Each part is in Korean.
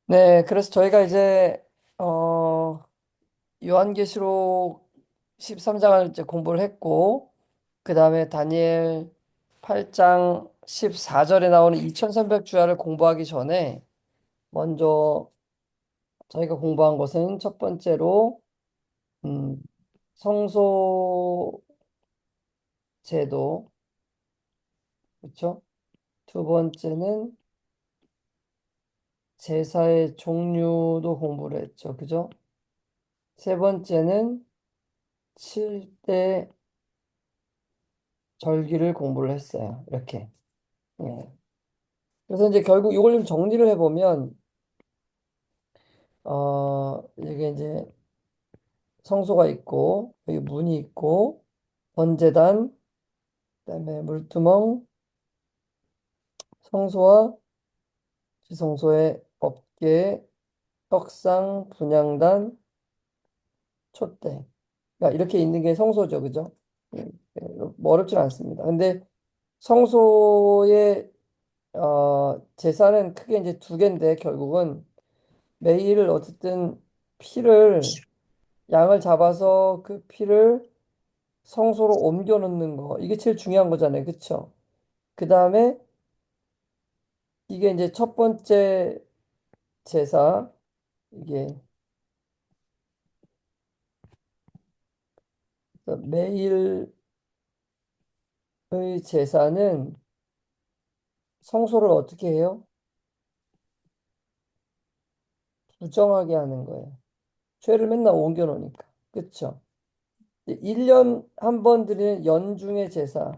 네, 그래서 저희가 이제 요한계시록 13장을 이제 공부를 했고, 그 다음에 다니엘 8장 14절에 나오는 2300주야를 공부하기 전에 먼저 저희가 공부한 것은 첫 번째로 음, 성소 제도, 그렇죠? 두 번째는 제사의 종류도 공부를 했죠, 그죠? 세 번째는 7대 절기를 공부를 했어요. 이렇게. 예. 그래서 이제 결국 이걸 좀 정리를 해보면, 이게 이제 성소가 있고, 여기 문이 있고, 번제단, 그다음에 물두멍, 성소와 지성소의 법계, 떡상, 분향단, 촛대. 그러니까 이렇게 있는 게 성소죠, 그죠? 예, 뭐 어렵진 않습니다. 근데 성소의 제사는 크게 이제 두 개인데 결국은 매일 어쨌든 피를 양을 잡아서 그 피를 성소로 옮겨 놓는 거 이게 제일 중요한 거잖아요. 그쵸? 그 다음에 이게 이제 첫 번째 제사 이게 매일의 제사는 성소를 어떻게 해요? 부정하게 하는 거예요. 죄를 맨날 옮겨 놓으니까. 그쵸? 1년 한 번 드리는 연중의 제사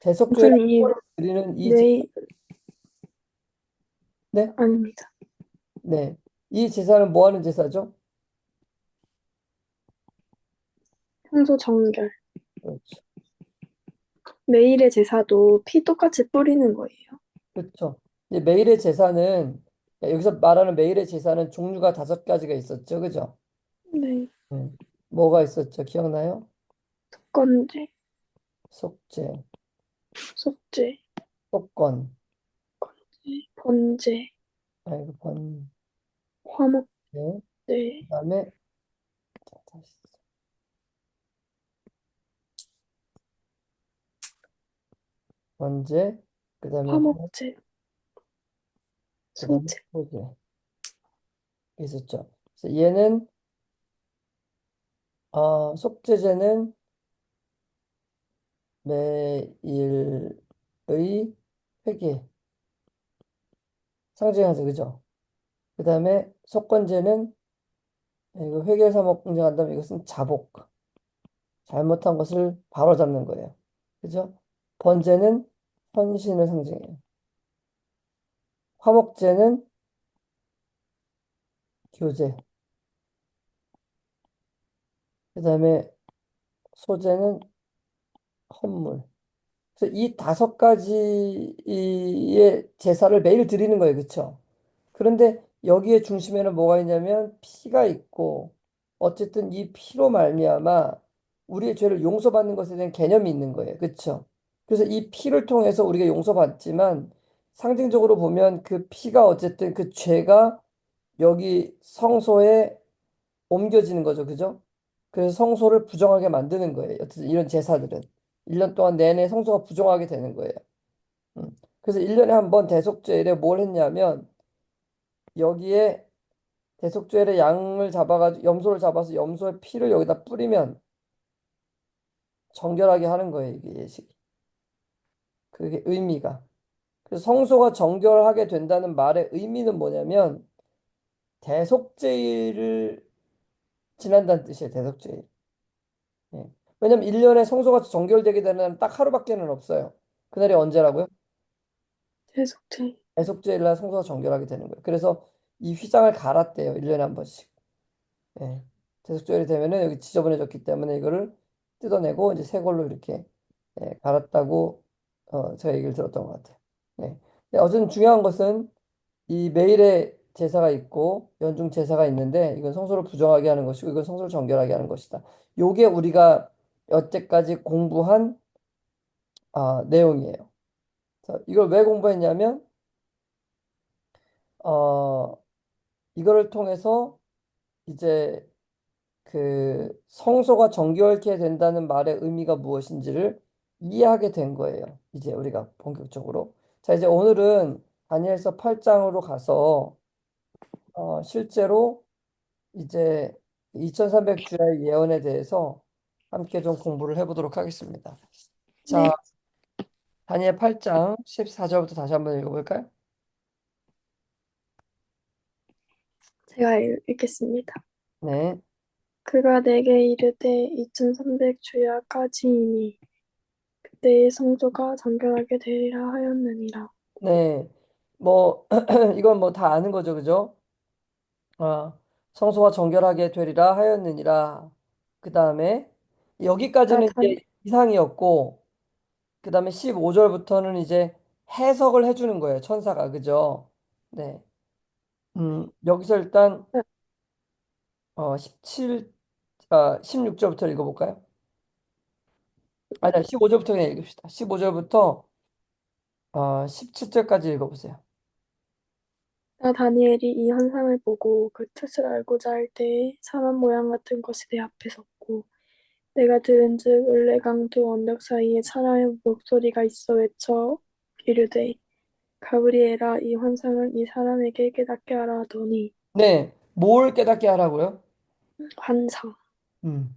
대속죄를 한 선생님, 번 드리는 이 제사 네, 네? 아닙니다. 네. 이 제사는 뭐 하는 제사죠? 평소 정결. 그렇죠. 매일의 제사도 피 똑같이 뿌리는 거예요. 그렇죠. 이제 매일의 제사는 여기서 말하는 매일의 제사는 종류가 5가지가 있었죠. 그죠? 네, 뭐가 있었죠? 기억나요? 건제, 속죄, 속죄, 속건, 번제, 아이고 번제, 화목제, 그다음에 번제, 그다음에 화목, 화목제, 그다음에 소제. 소제 있었죠. 그래서 얘는 속죄제는 매일의 회개 상징하죠. 그죠? 그다음에 속건제는 이거 회계사목 공정한다면 이것은 자복, 잘못한 것을 바로잡는 거예요. 그죠? 번제는 헌신을 상징해요. 화목제는 교제, 그 다음에 소제는 헌물. 그래서 이 5가지의 제사를 매일 드리는 거예요. 그쵸? 그런데 여기에 중심에는 뭐가 있냐면 피가 있고 어쨌든 이 피로 말미암아 우리의 죄를 용서받는 것에 대한 개념이 있는 거예요. 그렇죠? 그래서 이 피를 통해서 우리가 용서받지만 상징적으로 보면 그 피가 어쨌든 그 죄가 여기 성소에 옮겨지는 거죠. 그죠? 그래서 성소를 부정하게 만드는 거예요. 어쨌든 이런 제사들은 1년 동안 내내 성소가 부정하게 되는 거예요. 그래서 1년에 한 번 대속죄일에 뭘 했냐면 여기에 대속죄의 양을 잡아가지고 염소를 잡아서 염소의 피를 여기다 뿌리면 정결하게 하는 거예요, 이게 예식이. 그게 의미가. 그래서 성소가 정결하게 된다는 말의 의미는 뭐냐면 대속죄일을 지난다는 뜻이에요, 대속죄일. 예. 왜냐면 1년에 성소가 정결되게 되는 날은 딱 하루밖에는 없어요. 그날이 언제라고요? 대속죄. 대속죄일 날 성소가 정결하게 되는 거예요. 그래서 이 휘장을 갈았대요, 1년에 한 번씩. 예. 대속절이 되면은 여기 지저분해졌기 때문에 이거를 뜯어내고 이제 새 걸로 이렇게 갈았다고 제가 얘기를 들었던 것 같아요. 네. 어쨌든 중요한 것은 이 매일의 제사가 있고 연중 제사가 있는데 이건 성소를 부정하게 하는 것이고 이건 성소를 정결하게 하는 것이다. 요게 우리가 여태까지 공부한 내용이에요. 자, 이걸 왜 공부했냐면 어, 이거를 통해서 이제 그 성소가 정결케 된다는 말의 의미가 무엇인지를 이해하게 된 거예요. 이제 우리가 본격적으로. 자, 이제 오늘은 다니엘서 8장으로 가서 실제로 이제 2300주야의 예언에 대해서 함께 좀 공부를 해보도록 하겠습니다. 자, 네, 다니엘 8장 14절부터 다시 한번 읽어볼까요? 제가 읽겠습니다. 네. 그가 내게 이르되 2300주야까지이니 그때의 성소가 정결하게 되리라 하였느니라. 네. 뭐, 이건 뭐 다 아는 거죠, 그죠? 성소가 정결하게 되리라 하였느니라. 그 다음에 나 여기까지는 단, 이제 이상이었고, 그 다음에 15절부터는 이제 해석을 해주는 거예요, 천사가. 그죠? 네. 여기서 일단 16절부터 읽어볼까요? 아니, 15절부터 그냥 읽읍시다. 15절부터 17절까지 읽어보세요. 나 다니엘이 이 현상을 보고 그 뜻을 알고자 할 때에 사람 모양 같은 것이 내 앞에 섰고 내가 들은즉 을레강두 언덕 사이에 사람의 목소리가 있어 외쳐 이르되 가브리엘아 이 환상을 이 사람에게 깨닫게 하라 하더니 네. 뭘 깨닫게 하라고요? 환상 음.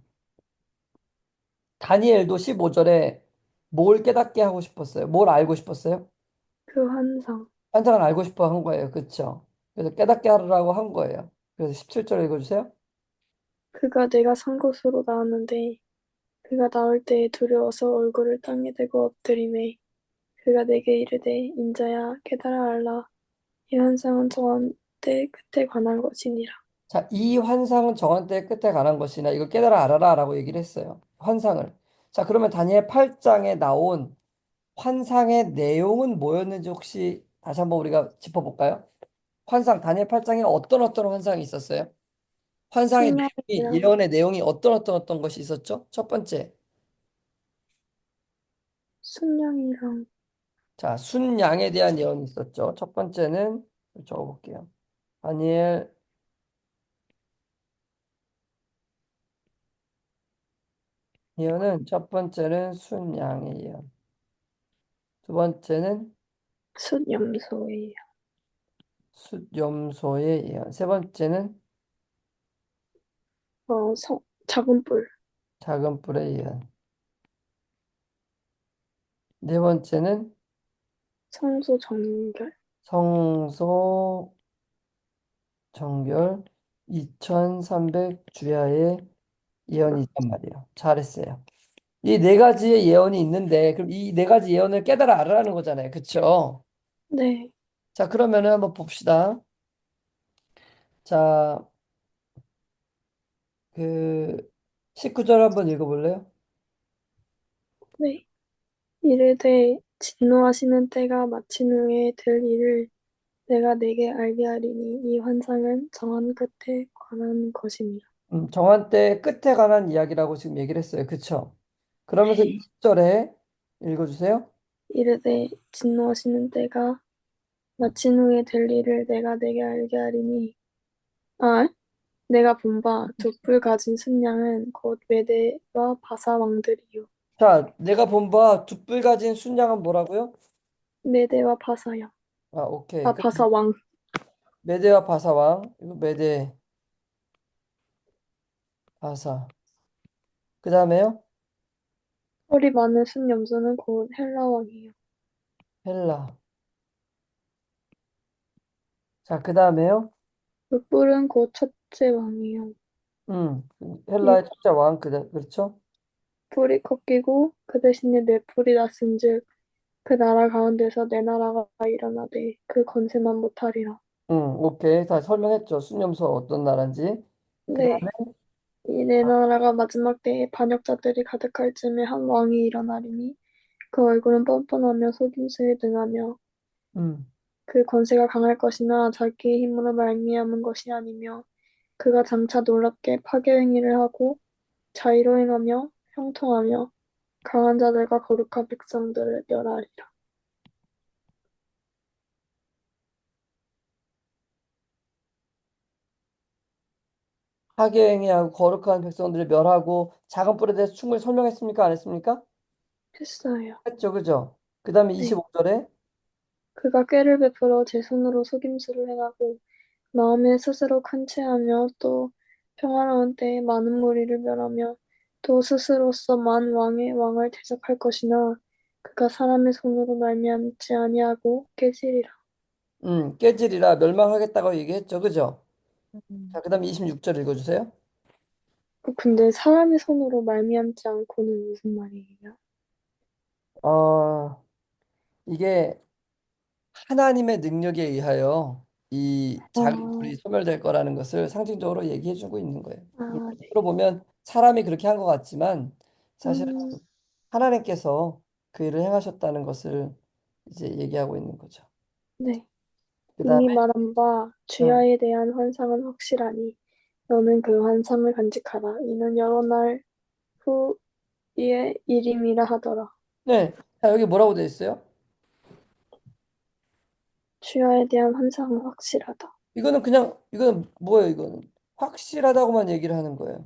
다니엘도 15절에 뭘 깨닫게 하고 싶었어요? 뭘 알고 싶었어요? 그 환상 환상을 알고 싶어 한 거예요. 그렇죠? 그래서 깨닫게 하라고 한 거예요. 그래서 17절 읽어주세요. 그가 내가 산 곳으로 나왔는데 그가 나올 때에 두려워서 얼굴을 땅에 대고 엎드리매 그가 내게 이르되 인자야 깨달아 알라 이 환상은 정한 때 끝에 관한 것이니라. 자, 이 환상은 정한 때의 끝에 관한 것이나 이걸 깨달아 알아라 라고 얘기를 했어요. 환상을. 자, 그러면 다니엘 8장에 나온 환상의 내용은 뭐였는지 혹시 다시 한번 우리가 짚어볼까요? 환상, 다니엘 8장에 어떤 환상이 있었어요? 환상의 내용이, 순양이랑 예언의 내용이 어떤 것이 있었죠? 첫 번째. 순양이랑 자, 순양에 대한 예언이 있었죠. 첫 번째는 적어볼게요. 다니엘 예언은 첫 번째는 순양의 예언. 두 번째는 숫염소예요. 숫염소의 예언. 세 번째는 작은 뿔 작은 뿔의 예언. 네 번째는 성소 정결 성소 정결 2300 주야의 예언이란 말이에요. 잘했어요. 이 네 가지의 예언이 있는데 그럼 이 네 가지 예언을 깨달아 알아라는 거잖아요. 그렇죠? 네, 자, 그러면은 한번 봅시다. 자, 그 19절 한번 읽어볼래요? 네. 이르되 진노하시는 때가 마친 후에 될 일을 내가 내게 알게 하리니 이 환상은 정한 끝에 관한 것이니라. 정한 때 끝에 관한 이야기라고 지금 얘기를 했어요. 그쵸? 그러면서 네. 20절에 읽어주세요. 이르되 진노하시는 때가 마친 후에 될 일을 내가 내게 알게 하리니 아 내가 본 바 두 뿔 가진 순양은 곧 메대와 바사 왕들이요 자, 내가 본 바 두 뿔 가진 순양은 뭐라고요? 메대와 바사야 아, 오케이. 아 바사 왕 메대와 바사왕. 이거 메대, 바사. 그 다음에요? 털이 많은 순염소는 곧 헬라 왕이요 헬라. 자, 그 다음에요? 그 뿔은 곧 첫째 왕이요 음, 이 헬라의 첫째 왕. 그렇죠? 뿔이 꺾이고 그 대신에 네 뿔이 났은즉 그 나라 가운데서 내 나라가 일어나되 그 건세만 못하리라. 오케이. 다 설명했죠. 순념소 어떤 나라인지. 그 네, 다음에, 이 내 나라가 마지막 때에 반역자들이 가득할 즈음에 한 왕이 일어나리니 그 얼굴은 뻔뻔하며 속임수에 능하며 음, 그 권세가 강할 것이나 자기의 힘으로 말미암은 것이 아니며 그가 장차 놀랍게 파괴 행위를 하고 자의로 행하며 형통하며 강한 자들과 거룩한 백성들을 멸하리라. 하게 행위하고 거룩한 백성들을 멸하고 작은 뿔에 대해서 충분히 설명했습니까? 안 했습니까? 했어요. 했죠, 그죠? 그 다음에 네. 25절에 그가 꾀를 베풀어 제 손으로 속임수를 행하고 마음에 스스로 간체하며 또 평화로운 때에 많은 무리를 멸하며 또 스스로서 만 왕의 왕을 대적할 것이나 그가 사람의 손으로 말미암지 아니하고 깨지리라. 깨지리라 멸망하겠다고 얘기했죠, 그죠? 자, 그 다음에 26절 읽어주세요. 근데 사람의 손으로 말미암지 않고는 무슨 말이에요? 어, 이게 하나님의 능력에 의하여 이 작은 아, 불이 소멸될 거라는 것을 상징적으로 얘기해 주고 있는 거예요. 아, 네. 물론 보면 사람이 그렇게 한 것 같지만 사실은 음, 하나님께서 그 일을 행하셨다는 것을 이제 얘기하고 있는 거죠. 네. 그 다음에 이미 말한 바 주야에 대한 환상은 확실하니 너는 그 환상을 간직하라. 이는 여러 날 후의 일임이라 하더라. 네, 자, 여기 뭐라고 되어 있어요? 주야에 대한 환상은 확실하다. 이거는 그냥 이거는 뭐예요? 이거는 확실하다고만 얘기를 하는 거예요.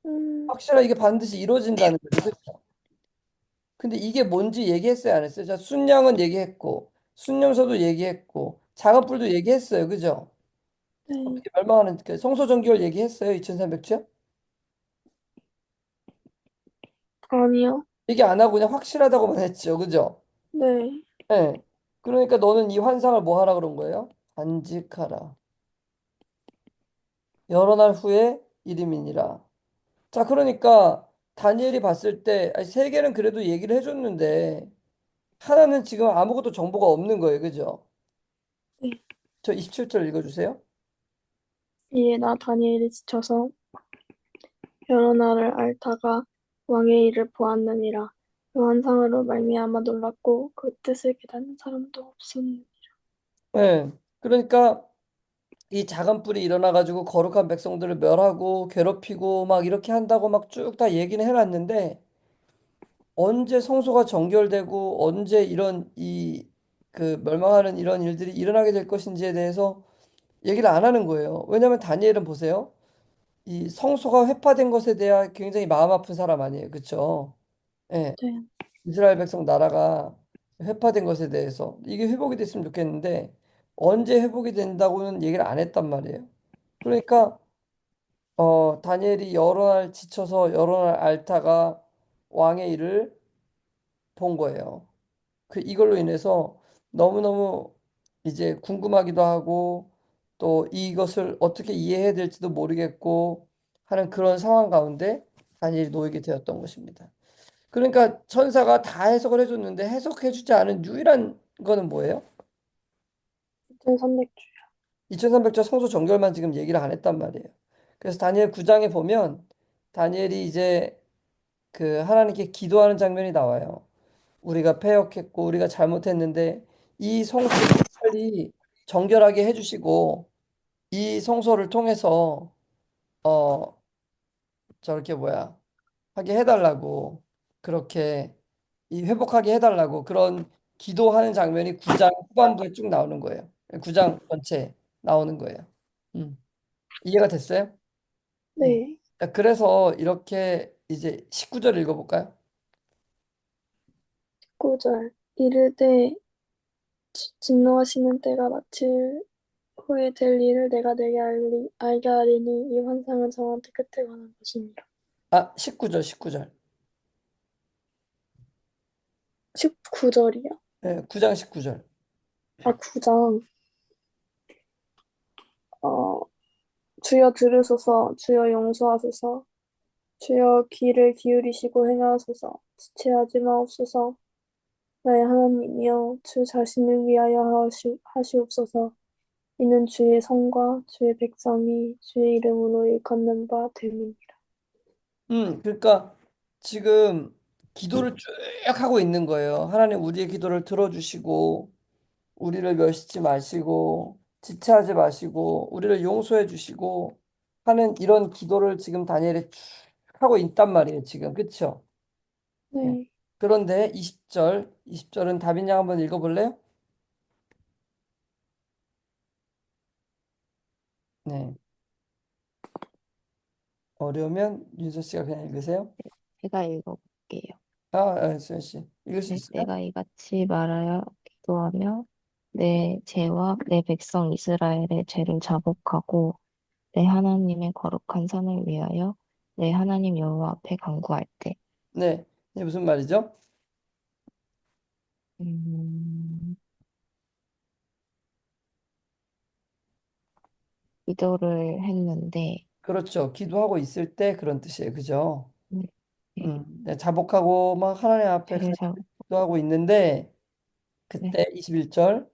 음, 확실하 이게 반드시 이루어진다는 거죠. 그렇죠? 근데 이게 뭔지 얘기했어요, 안 했어요? 자, 순양은 얘기했고, 순념소도 얘기했고, 작업불도 얘기했어요, 그죠? 네. 어떻게 멸망하는 그 성소정결 얘기했어요, 2300조? 아니요. 얘기 안 하고 그냥 확실하다고만 했죠, 그죠? 네. 네. 그러니까 너는 이 환상을 뭐 하라 그런 거예요? 간직하라. 여러 날 후에 이름이니라. 자, 그러니까 다니엘이 봤을 때 아니, 세 개는 그래도 얘기를 해줬는데 하나는 지금 아무것도 정보가 없는 거예요, 그죠? 네. 저 27절 읽어주세요. 이에 나 다니엘이 지쳐서 여러 날을 앓다가 왕의 일을 보았느니라. 그 환상으로 말미암아 놀랐고 그 뜻을 깨닫는 사람도 없었느니라. 네. 그러니까 이 작은 뿔이 일어나가지고 거룩한 백성들을 멸하고 괴롭히고 막 이렇게 한다고 막 쭉 다 얘기는 해놨는데 언제 성소가 정결되고 언제 이런 이 그 멸망하는 이런 일들이 일어나게 될 것인지에 대해서 얘기를 안 하는 거예요. 왜냐하면 다니엘은 보세요. 이 성소가 회파된 것에 대해 굉장히 마음 아픈 사람 아니에요. 그렇죠? 예. 네. 이스라엘 백성 나라가 회파된 것에 대해서 이게 회복이 됐으면 좋겠는데 언제 회복이 된다고는 얘기를 안 했단 말이에요. 그러니까 다니엘이 여러 날 지쳐서 여러 날 앓다가 왕의 일을 본 거예요. 그 이걸로 인해서 너무너무 이제 궁금하기도 하고 또 이것을 어떻게 이해해야 될지도 모르겠고 하는 그런 상황 가운데 다니엘이 놓이게 되었던 것입니다. 그러니까 천사가 다 해석을 해줬는데 해석해주지 않은 유일한 거는 뭐예요? 2300주. 2300조 성소 정결만 지금 얘기를 안 했단 말이에요. 그래서 다니엘 9장에 보면 다니엘이 이제 그 하나님께 기도하는 장면이 나와요. 우리가 패역했고 우리가 잘못했는데 이 성소를 빨리 정결하게 해주시고 이 성소를 통해서 어 저렇게 뭐야 하게 해달라고 그렇게 이 회복하게 해달라고 그런 기도하는 장면이 9장 후반부에 쭉 나오는 거예요. 9장 전체 나오는 거예요. 음. 이해가 됐어요? 음. 네. 자, 그래서 이렇게 이제 19절 읽어볼까요? 9절. 이르되 진노하시는 때가 마칠 후에 될 일을 내가 내게 알게 하리니 이 환상은 저한테 끝에 관한 것이니라. 아, 19절, 19절. 19절이요. 네, 9장 19절. 아, 9장. 주여 들으소서, 주여 용서하소서, 주여 귀를 기울이시고 행하소서, 지체하지 마옵소서, 나의 하나님이여, 주 자신을 위하여 하시옵소서, 이는 주의 성과 주의 백성이 주의 이름으로 일컫는 바 됨이니라. 그러니까 지금 기도를 쭉 하고 있는 거예요. 하나님 우리의 기도를 들어주시고 우리를 멸시지 마시고 지체하지 마시고 우리를 용서해 주시고 하는 이런 기도를 지금 다니엘이 쭉 하고 있단 말이에요. 지금 그렇죠? 네. 네. 그런데 20절은 다빈 양 한번 읽어볼래요? 네. 어려우면 윤서 씨가 그냥 읽으세요. 제가 읽어볼게요. 수현 씨 읽을 수 네, 있어요? 내가 이같이 말하여 기도하며 내 죄와 내 백성 이스라엘의 죄를 자복하고 내 하나님의 거룩한 산을 위하여 내 하나님 여호와 앞에 간구할 때, 네. 이게 무슨 말이죠? 음, 기도를 했는데, 그렇죠. 기도하고 있을 때 그런 뜻이에요. 그죠? 네, 네, 네, 자복하고 막 하나님 앞에 죄를 자, 기도하고 있는데 네, 그때 21절.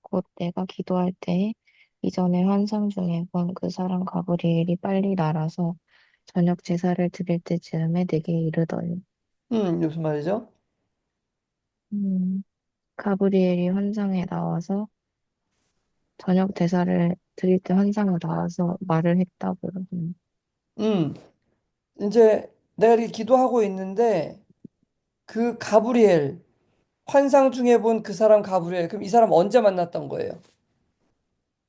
곧 내가 기도할 때 이전에 환상 중에 본 그 사람 가브리엘이 빨리 날아서 저녁 제사를 드릴 때쯤에 내게 이르더니, 이게 무슨 말이죠? 가브리엘이 환상에 나와서 저녁 대사를 드릴 때 환상에 나와서 말을 했다고 그러더니, 음, 이제 내가 이렇게 기도하고 있는데 그 가브리엘 환상 중에 본 그 사람 가브리엘 그럼 이 사람 언제 만났던 거예요?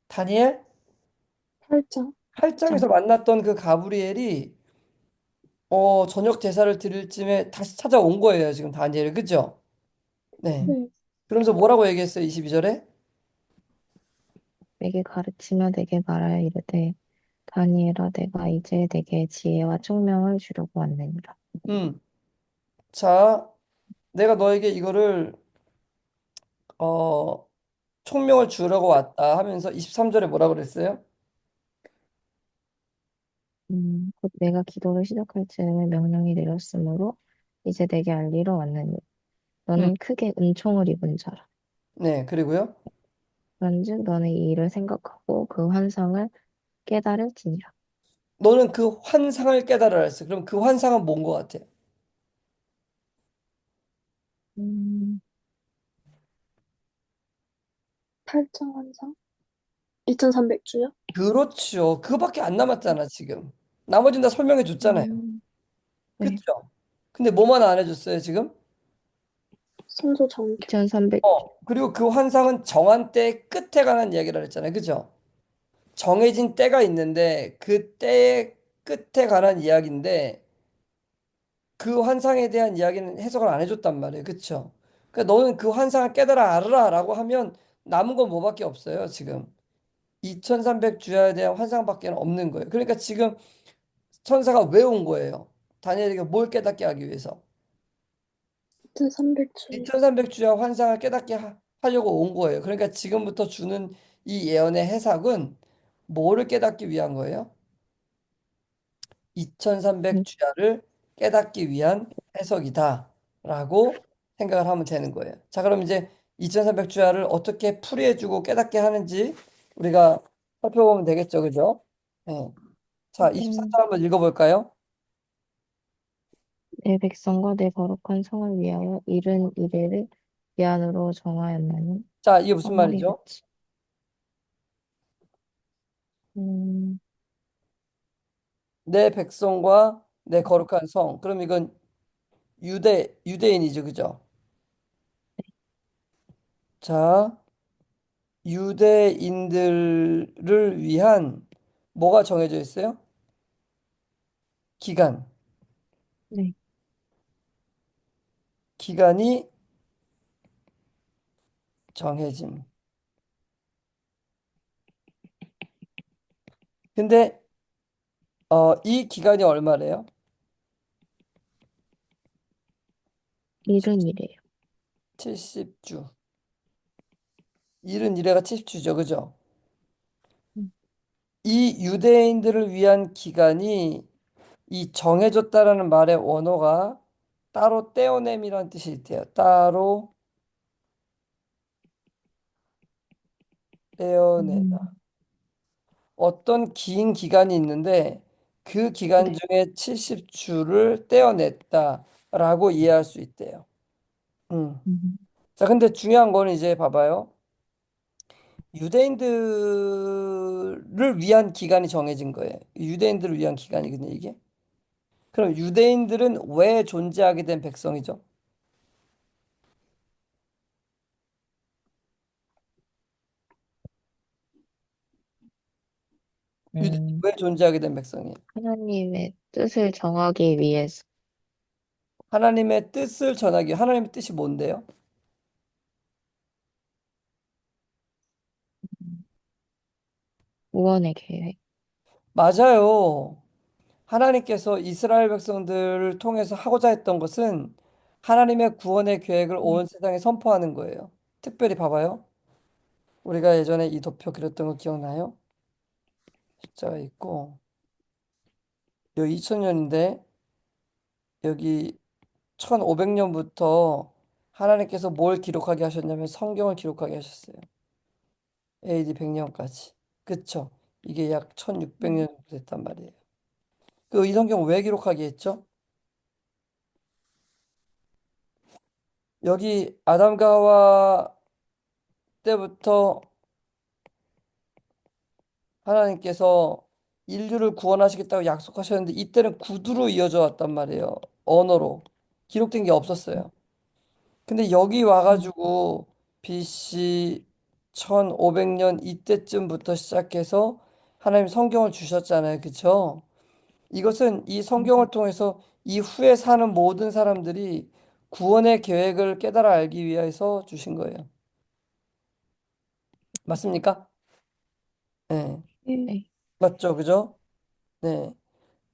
다니엘 팔자. 8장에서 짱, 만났던 그 가브리엘이 저녁 제사를 드릴 쯤에 다시 찾아온 거예요. 지금 다니엘 그죠? 네. 네. 그러면서 뭐라고 얘기했어요? 22절에? 내게 가르치며 내게 말하여 이르되 다니엘아 내가 이제 내게 지혜와 총명을 주려고 왔느니라. 음. 자, 내가 너에게 이거를 어 총명을 주려고 왔다 하면서 23절에 뭐라 그랬어요? 곧 내가 기도를 시작할 즈음에 명령이 내렸으므로 이제 내게 알리러 왔느니 음. 너는 크게 은총을 입은 자라. 네, 그리고요. 그런즉 너는 이 일을 생각하고 그 환상을 깨달을지니라. 너는 그 환상을 깨달아야 했어. 그럼 그 환상은 뭔 것 같아? 음, 팔자 환상? 2300주요? 그렇죠. 그거밖에 안 남았잖아, 지금. 나머지는 다 설명해 줬잖아요. 음, 네. 그렇죠? 근데 뭐만 안 해줬어요, 지금? 성소 정결. 2300, 그리고 그 환상은 정한 때의 끝에 관한 이야기를 했잖아요. 그죠? 정해진 때가 있는데 그 때의 끝에 관한 이야기인데 그 환상에 대한 이야기는 해석을 안 해줬단 말이에요. 그쵸? 그러니까 너는 그 환상을 깨달아 알아라고 하면 남은 건 뭐밖에 없어요. 지금 2300 주야에 대한 환상밖에 없는 거예요. 그러니까 지금 천사가 왜 온 거예요? 다니엘에게 뭘 깨닫게 하기 위해서? 2300주요. 2300 주야 환상을 깨닫게 하려고 온 거예요. 그러니까 지금부터 주는 이 예언의 해석은 뭐를 깨닫기 위한 거예요? 2300 주야를 깨닫기 위한 해석이다라고 생각을 하면 되는 거예요. 자, 그럼 이제 2300 주야를 어떻게 풀이해주고 깨닫게 하는지 우리가 살펴보면 되겠죠, 그죠? 네. 자, 음, 24절 한번 읽어볼까요? 내 백성과 내 거룩한 성을 위하여 이른 이래를 기한으로 정하였나니 자, 이게 무슨 아무리 말이죠? 같이 음, 내 백성과 내 거룩한 성. 그럼 이건 유대인이죠, 그죠? 자, 유대인들을 위한 뭐가 정해져 있어요? 기간. 네, 기간이 정해짐. 근데 이 기간이 얼마래요? 이른 이래요. 70주. 일은 이래가 70주죠. 그죠? 음, 이 유대인들을 위한 기간이 이 정해졌다라는 말의 원어가 따로 떼어냄이라는 뜻이 있대요. 따로 음, 떼어내다. 어떤 긴 기간이 있는데 그 기간 네, 중에 70주를 떼어냈다라고 이해할 수 있대요. 음. 음, 자, 근데 중요한 거는 이제 봐봐요. 유대인들을 위한 기간이 정해진 거예요. 유대인들을 위한 기간이거든요, 이게. 그럼 유대인들은 왜 존재하게 된 백성이죠? 유대인이 음, 왜 존재하게 된 백성이에요? 하나님의 뜻을 정하기 위해서 하나님의 뜻을 전하기. 하나님의 뜻이 뭔데요? 구원의 계획. 맞아요. 하나님께서 이스라엘 백성들을 통해서 하고자 했던 것은 하나님의 구원의 계획을 음, 온 세상에 선포하는 거예요. 특별히 봐봐요. 우리가 예전에 이 도표 그렸던 거 기억나요? 십자가 있고 여기 2000년인데 여기 1500년부터 하나님께서 뭘 기록하게 하셨냐면 성경을 기록하게 하셨어요. AD 100년까지. 그쵸? 이게 약 음, 1600년 됐단 말이에요. 그 이 성경 왜 기록하게 했죠? 여기 아담과 하와 때부터 하나님께서 인류를 구원하시겠다고 약속하셨는데 이때는 구두로 이어져 왔단 말이에요. 언어로. 기록된 게 없었어요. 근데 여기 음, 와가지고 BC 1500년 이때쯤부터 시작해서 하나님 성경을 주셨잖아요. 그쵸? 이것은 이 음, 성경을 통해서 이후에 사는 모든 사람들이 구원의 계획을 깨달아 알기 위해서 주신 거예요. 맞습니까? 네. 네. 네. 맞죠? 그죠? 네.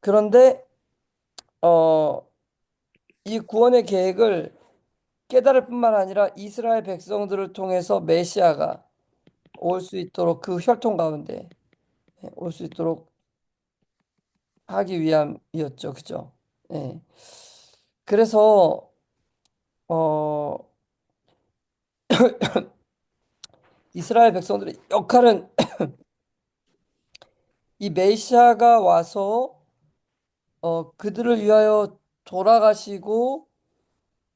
그런데 어, 이 구원의 계획을 깨달을 뿐만 아니라 이스라엘 백성들을 통해서 메시아가 올 수 있도록 그 혈통 가운데 올 수 있도록 하기 위함이었죠. 그죠? 예. 그래서 어, 이스라엘 백성들의 역할은 이 메시아가 와서 그들을 위하여 돌아가시고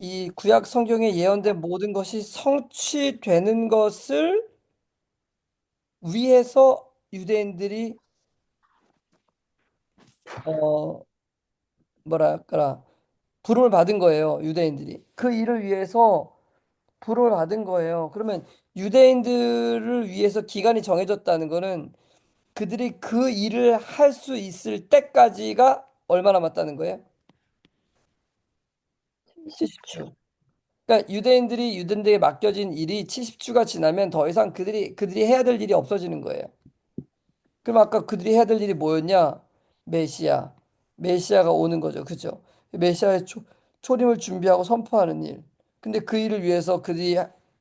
이 구약 성경에 예언된 모든 것이 성취되는 것을 위해서 유대인들이 어 뭐랄까 부름을 받은 거예요. 유대인들이 그 일을 위해서 부름을 받은 거예요. 그러면 유대인들을 위해서 기간이 정해졌다는 거는 그들이 그 일을 할 수 있을 때까지가 얼마 남았다는 거예요? 70주. 70주. 그러니까 유대인들이 유대인들에게 맡겨진 일이 70주가 지나면 더 이상 그들이 해야 될 일이 없어지는 거예요. 그럼 아까 그들이 해야 될 일이 뭐였냐? 메시아. 메시아가 오는 거죠. 그죠? 메시아의 초림을 준비하고 선포하는 일. 근데 그 일을 위해서 그들이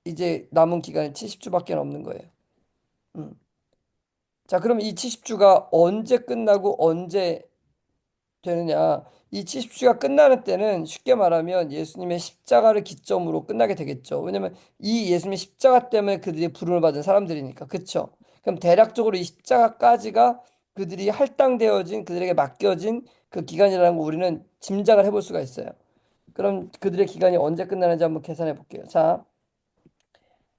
이제 남은 기간이 70주밖에 없는 거예요. 음. 자, 그럼 이 70주가 언제 끝나고 언제 되느냐? 이 70주가 끝나는 때는 쉽게 말하면 예수님의 십자가를 기점으로 끝나게 되겠죠. 왜냐면 이 예수님의 십자가 때문에 그들이 부름을 받은 사람들이니까. 그렇죠? 그럼 대략적으로 이 십자가까지가 그들이 할당되어진 그들에게 맡겨진 그 기간이라는 거 우리는 짐작을 해볼 수가 있어요. 그럼 그들의 기간이 언제 끝나는지 한번 계산해 볼게요. 자,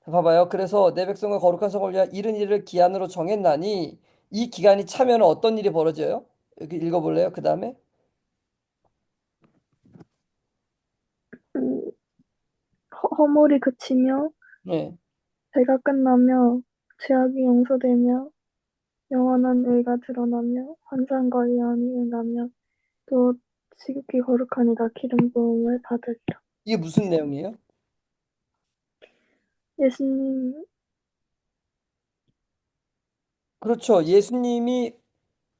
봐봐요. 그래서 내 백성과 거룩한 성을 위하여 이른 일을 기한으로 정했나니 이 기간이 차면 어떤 일이 벌어져요? 여기 읽어볼래요? 그 다음에 음, 허물이 그치며 네. 배가 끝나며 죄악이 용서되며 영원한 의가 드러나며 환상과 예언이 응하며 또 지극히 거룩한 이가 기름 부음을 받으리라. 이게 무슨 내용이에요? 예수님, 그렇죠.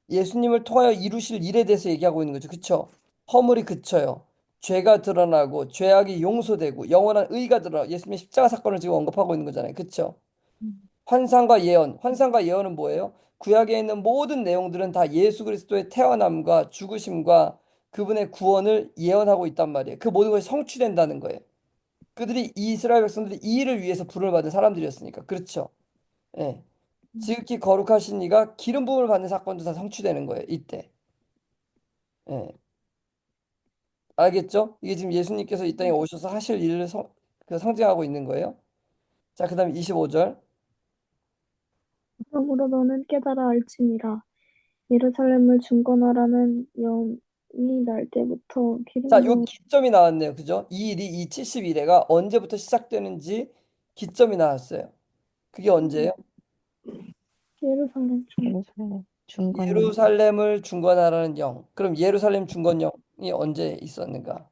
예수님을 통하여 이루실 일에 대해서 얘기하고 있는 거죠. 그렇죠? 허물이 그쳐요. 죄가 드러나고 죄악이 용서되고 영원한 의가 드러나. 예수님의 십자가 사건을 지금 언급하고 있는 거잖아요. 그렇죠? 음, 환상과 예언. 환상과 예언은 뭐예요? 구약에 있는 모든 내용들은 다 예수 그리스도의 태어남과 죽으심과 그분의 구원을 예언하고 있단 말이에요. 그 모든 것이 성취된다는 거예요. 그들이 이스라엘 백성들이 이 일을 위해서 부름을 받은 사람들이었으니까. 그렇죠? 예. 지극히 거룩하신 이가 기름 부음을 받는 사건도 다 성취되는 거예요. 이때. 예. 알겠죠? 이게 지금 예수님께서 이 땅에 오셔서 하실 일을 그 상징하고 있는 거예요. 자, 그다음에 25절. 그러므로 너는 깨달아 알지니라. 예루살렘을 중건하라는 영이 날 때부터 자, 기름 요 부음 기점이 나왔네요. 그죠? 이 일이 이 72대가 언제부터 시작되는지 기점이 나왔어요. 그게 언제예요? 예루살렘 중 예루살렘. 중건년. 예루살렘을 중건하라는 영. 그럼 예루살렘 중건령이 언제 있었는가?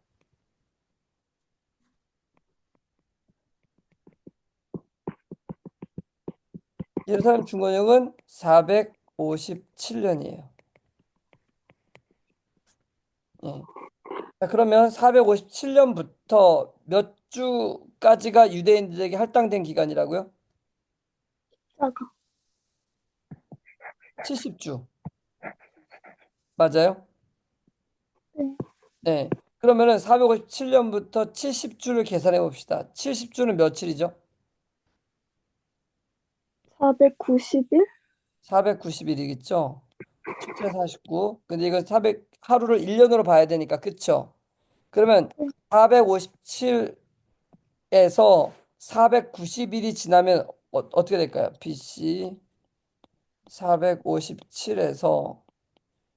예루살렘 중건령은 457년이에요. 예. 자, 그러면 457년부터 몇 주까지가 유대인들에게 할당된 기간이라고요? 십자가. 70주. 맞아요? 네. 네. 그러면은 457년부터 70주를 계산해 봅시다. 70주는 며칠이죠? 490일? 490일이겠죠? 7 49. 근데 이거 400 하루를 1년으로 봐야 되니까 그쵸? 그러면 네. 457에서 490일이 지나면 어떻게 될까요? BC 457에서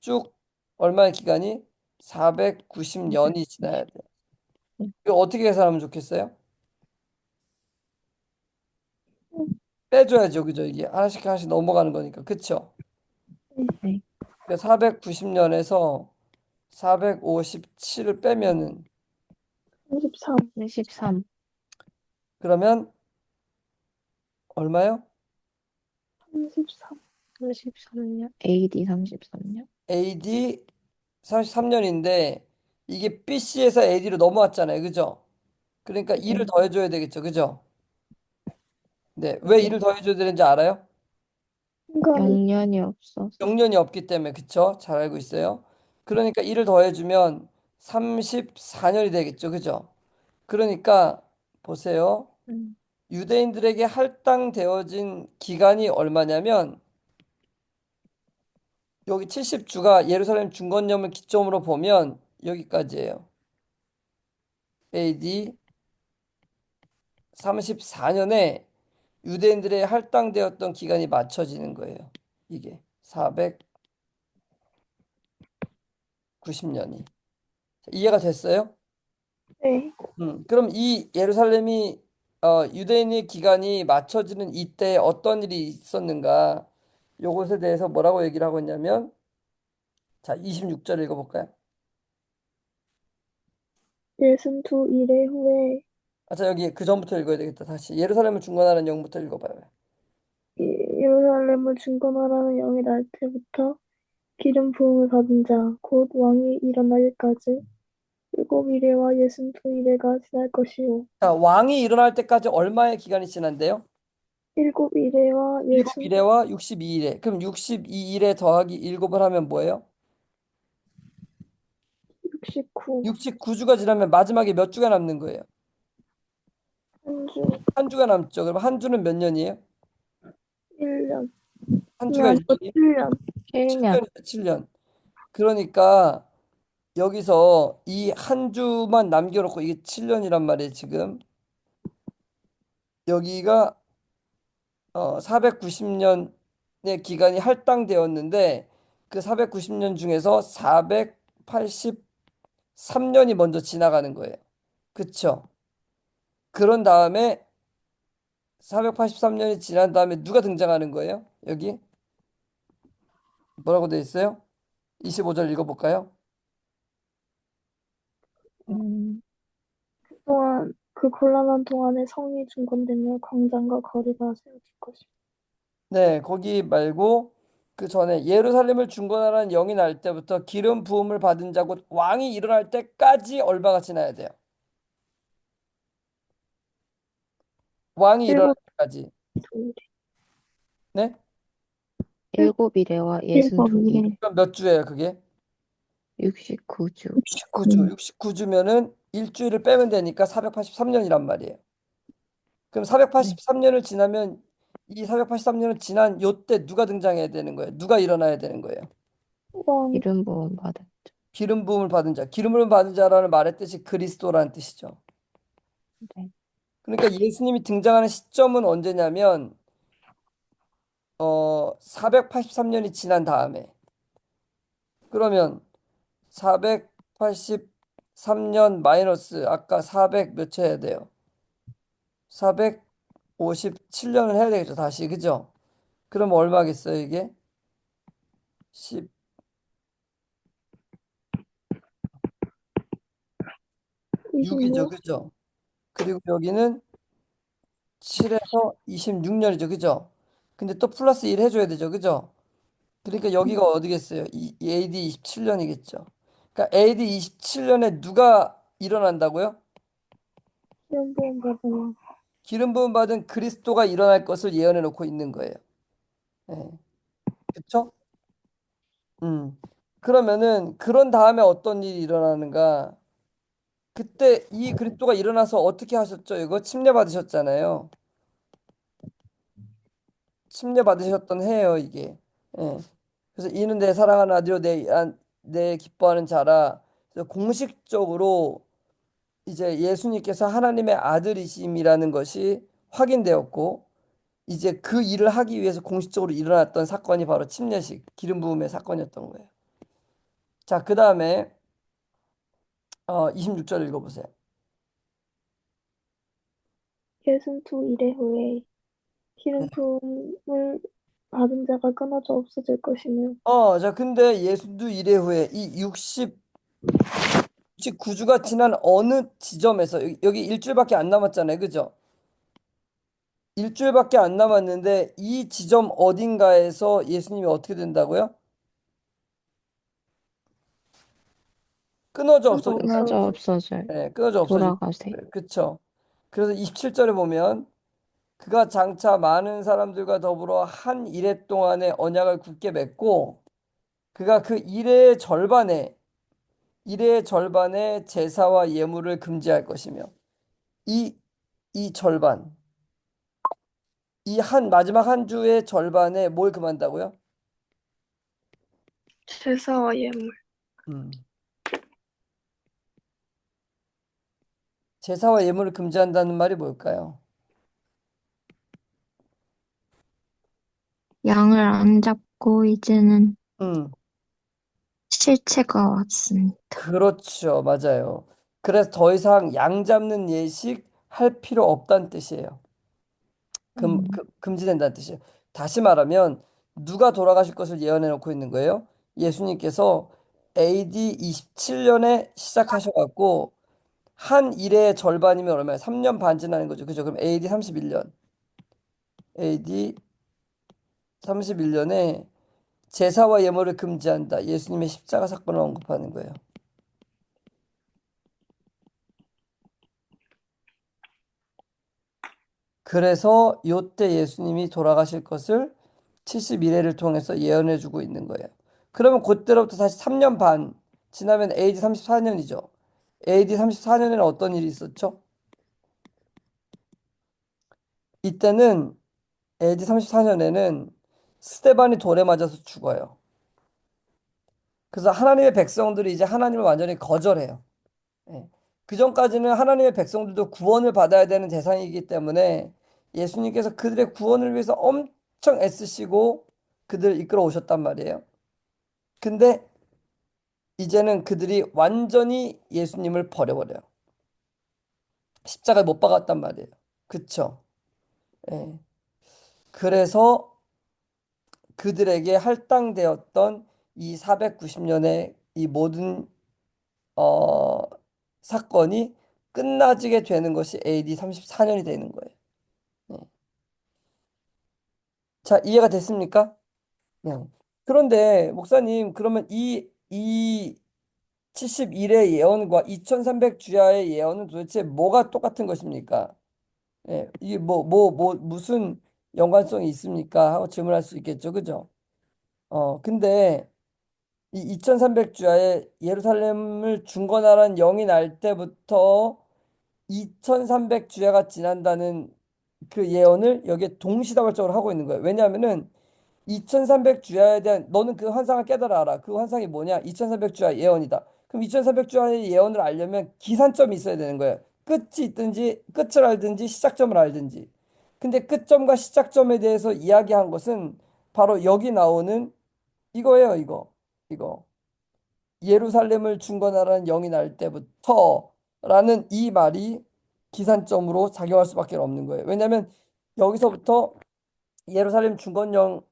쭉 얼마의 기간이? 490년이 지나야 돼요. 이거 어떻게 계산하면 좋겠어요? 빼줘야죠. 그죠? 이게 하나씩 하나씩 넘어가는 거니까. 그쵸? 네. 490년에서 457을 빼면은 33. 33. 그러면 얼마요? 33. 33년? AD 33년? AD 33년인데 이게 BC에서 AD로 넘어왔잖아요. 그죠? 그러니까 2를 네. 더해줘야 되겠죠. 그죠? 네. 왜 네. 2를 더해줘야 되는지 알아요? 인간이. 영년이 없어서. 영년이 없기 때문에. 그쵸? 잘 알고 있어요. 그러니까 2를 더해주면 34년이 되겠죠. 그죠? 그러니까 보세요. 음. 유대인들에게 할당되어진 기간이 얼마냐면 여기 70주가 예루살렘 중건점을 기점으로 보면 여기까지예요. AD 34년에 유대인들의 할당되었던 기간이 맞춰지는 거예요. 이게 490년이. 이해가 됐어요? 네. 그럼 이 예루살렘이 유대인의 기간이 맞춰지는 이때 어떤 일이 있었는가? 요것에 대해서 뭐라고 얘기를 하고 있냐면 자, 26절 읽어볼까요? 예순두 일의 후에 아, 자, 여기 그 전부터 읽어야 되겠다. 다시 예루살렘을 중건하는 영부터 읽어봐요. 예루살렘을 중건하라는 영이 날 때부터 기름 부음을 받은 자, 곧 왕이 일어나기까지 일곱 이레와 예순두 이레가 지날 것이요. 자, 왕이 일어날 때까지 얼마의 기간이 지난대요? 일곱 이레와 일곱 예순 일에와 62일에. 그럼 62일에 더하기 7을 하면 뭐예요? 69. 69주가 지나면 마지막에 몇 주가 남는 거예요? 한 주. 한 주가 남죠. 그럼 한 주는 몇 년이에요? 1년. 한 아니, 주가 아니고 1년이에요? 7년. 7년. 7년이죠, 7년. 그러니까 여기서 이 한 주만 남겨놓고 이게 7년이란 말이에요, 지금. 여기가 490년의 기간이 할당되었는데 그 490년 중에서 483년이 먼저 지나가는 거예요. 그쵸? 그런 다음에 483년이 지난 다음에 누가 등장하는 거예요? 여기 뭐라고 돼 있어요? 25절 읽어볼까요? 음. 또한 그 곤란한 동안에 성이 중건되며 광장과 거리가 세워질 것이다. 네, 거기 말고 그 전에 예루살렘을 중건하라는 영이 날 때부터 기름 부음을 받은 자고 왕이 일어날 때까지 얼마가 지나야 돼요? 왕이 일어날 일곱 때까지. 일. 네? 일곱 이래와 일곱 62일. 일. 그럼 몇 주예요, 그게? 69주. 69주. 69주면은 일주일을 빼면 되니까 483년이란 말이에요. 그럼 네. 483년을 지나면 이 483년을 지난 요때 누가 등장해야 되는 거예요? 누가 일어나야 되는 거예요? 왕. 이름 부음 받은. 기름 부음을 받은 자. 기름을 받은 자라는 말의 뜻이 그리스도라는 뜻이죠. 네. 그러니까 예수님이 등장하는 시점은 언제냐면 483년이 지난 다음에 그러면 483년 마이너스 아까 400 몇 초 해야 돼요? 457년을 해야 되겠죠, 다시. 그죠? 그럼 얼마겠어요, 이게? 16이죠. 26, 그죠? 그리고 여기는 7에서 26년이죠. 그죠? 근데 또 플러스 1 해줘야 되죠. 그죠? 그러니까 여기가 어디겠어요? AD 27년이겠죠. 그러니까 AD 27년에 누가 일어난다고요? 시험 보험 받으면 기름 부음 받은 그리스도가 일어날 것을 예언해 놓고 있는 거예요. 예. 그쵸? 음. 그러면은 그런 다음에 어떤 일이 일어나는가? 그때 이 그리스도가 일어나서 어떻게 하셨죠? 이거 침례 받으셨잖아요. 침례 받으셨던 해예요, 이게. 예. 그래서 이는 내 사랑하는 아들이요 내 기뻐하는 자라. 그래서 공식적으로 이제 예수님께서 하나님의 아들이심이라는 것이 확인되었고 이제 그 일을 하기 위해서 공식적으로 일어났던 사건이 바로 침례식 기름 부음의 사건이었던 거예요. 자, 그다음에 26절 읽어보세요. 계승 이래 후에 네. 기름 부음을 받은 자가 끊어져 없어질 것이며 자, 근데 예수도 이래 후에 이 69주가 지난 어느 지점에서 여기 일주일밖에 안 남았잖아요. 그죠? 일주일밖에 안 남았는데 이 지점 어딘가에서 예수님이 어떻게 된다고요? 끊어져 끊어 없어진다. 끊어져 없어질 없어질. 네, 끊어져 없어진다. 돌아가세. 그쵸? 그래서 27절에 보면 그가 장차 많은 사람들과 더불어 한 이레 동안의 언약을 굳게 맺고 그가 그 이레의 절반에 제사와 예물을 금지할 것이며 이 이 절반 이 마지막 한 주의 절반에 뭘 금한다고요? 제사와 예물. 음. 제사와 예물을 금지한다는 말이 뭘까요? 양을 안 잡고 이제는 음. 실체가 왔습니다. 그렇죠. 맞아요. 그래서 더 이상 양 잡는 예식 할 필요 없다는 뜻이에요. 금지된다는 뜻이에요. 다시 말하면 누가 돌아가실 것을 예언해 놓고 있는 거예요. 예수님께서 AD 27년에 시작하셔갖고 한 일의 절반이면 얼마예요? 3년 반 지나는 거죠. 그죠? 그럼 AD 31년. AD 31년에 제사와 예물을 금지한다. 예수님의 십자가 사건을 언급하는 거예요. 그래서 요때 예수님이 돌아가실 것을 71회를 통해서 예언해 주고 있는 거예요. 그러면 그때로부터 다시 3년 반 지나면 AD 34년이죠. AD 34년에는 어떤 일이 있었죠? 이때는 AD 34년에는 스테반이 돌에 맞아서 죽어요. 그래서 하나님의 백성들이 이제 하나님을 완전히 거절해요. 예. 그 전까지는 하나님의 백성들도 구원을 받아야 되는 대상이기 때문에 예수님께서 그들의 구원을 위해서 엄청 애쓰시고 그들을 이끌어 오셨단 말이에요. 근데 이제는 그들이 완전히 예수님을 버려버려요. 십자가에 못 박았단 말이에요. 그쵸? 예. 그래서 그들에게 할당되었던 이 490년의 이 모든 어, 사건이 끝나지게 되는 것이 AD 34년이 되는 거예요. 예. 자, 이해가 됐습니까? 네. 그런데 목사님, 그러면 이 71의 예언과 2300 주야의 예언은 도대체 뭐가 똑같은 것입니까? 예, 이게 무슨 연관성이 있습니까? 하고 질문할 수 있겠죠. 그죠? 근데 이 2300 주야의 예루살렘을 중건하라는 영이 날 때부터 2300 주야가 지난다는 그 예언을 여기에 동시다발적으로 하고 있는 거예요. 왜냐하면은 2300 주야에 대한 너는 그 환상을 깨달아 알아. 그 환상이 뭐냐? 2300 주야 예언이다. 그럼 2300 주야의 예언을 알려면 기산점이 있어야 되는 거예요. 끝이 있든지 끝을 알든지 시작점을 알든지. 근데 끝점과 시작점에 대해서 이야기한 것은 바로 여기 나오는 이거예요, 이거. 이거. 예루살렘을 중건하라는 영이 날 때부터라는 이 말이 기산점으로 작용할 수밖에 없는 거예요. 왜냐하면 여기서부터 예루살렘 중건령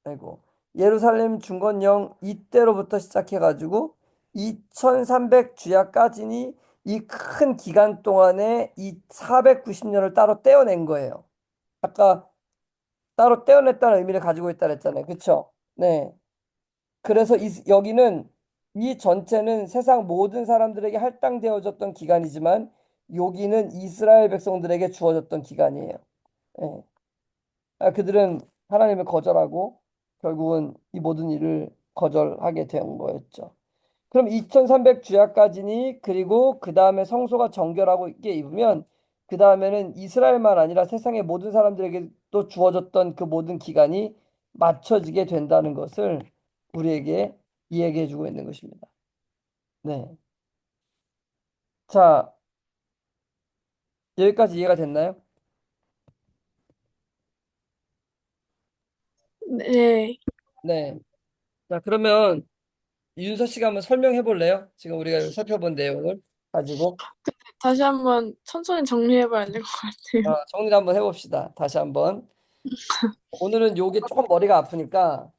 아이고 예루살렘 중건령 이때로부터 시작해가지고 2300 주야까지니 이 큰 기간 동안에 이 490년을 따로 떼어낸 거예요. 아까 따로 떼어냈다는 의미를 가지고 있다 그랬잖아요. 그쵸? 네. 그래서 여기는 이 전체는 세상 모든 사람들에게 할당되어졌던 기간이지만 여기는 이스라엘 백성들에게 주어졌던 기간이에요. 예. 그들은 하나님을 거절하고 결국은 이 모든 일을 거절하게 된 거였죠. 그럼 2300 주야까지니 그리고 그 다음에 성소가 정결하고 있게 입으면 그 다음에는 이스라엘만 아니라 세상의 모든 사람들에게 또 주어졌던 그 모든 기간이 맞춰지게 된다는 것을 우리에게 이야기해 주고 있는 것입니다. 네. 자, 여기까지 이해가 됐나요? 네. 네. 자, 그러면 윤서 씨가 한번 설명해 볼래요? 지금 우리가 살펴본 내용을 가지고 다시 한번 천천히 정리해봐야 될 것 같아요. 정리를 한번 해봅시다. 다시 한번. 오늘은 요게 조금 머리가 아프니까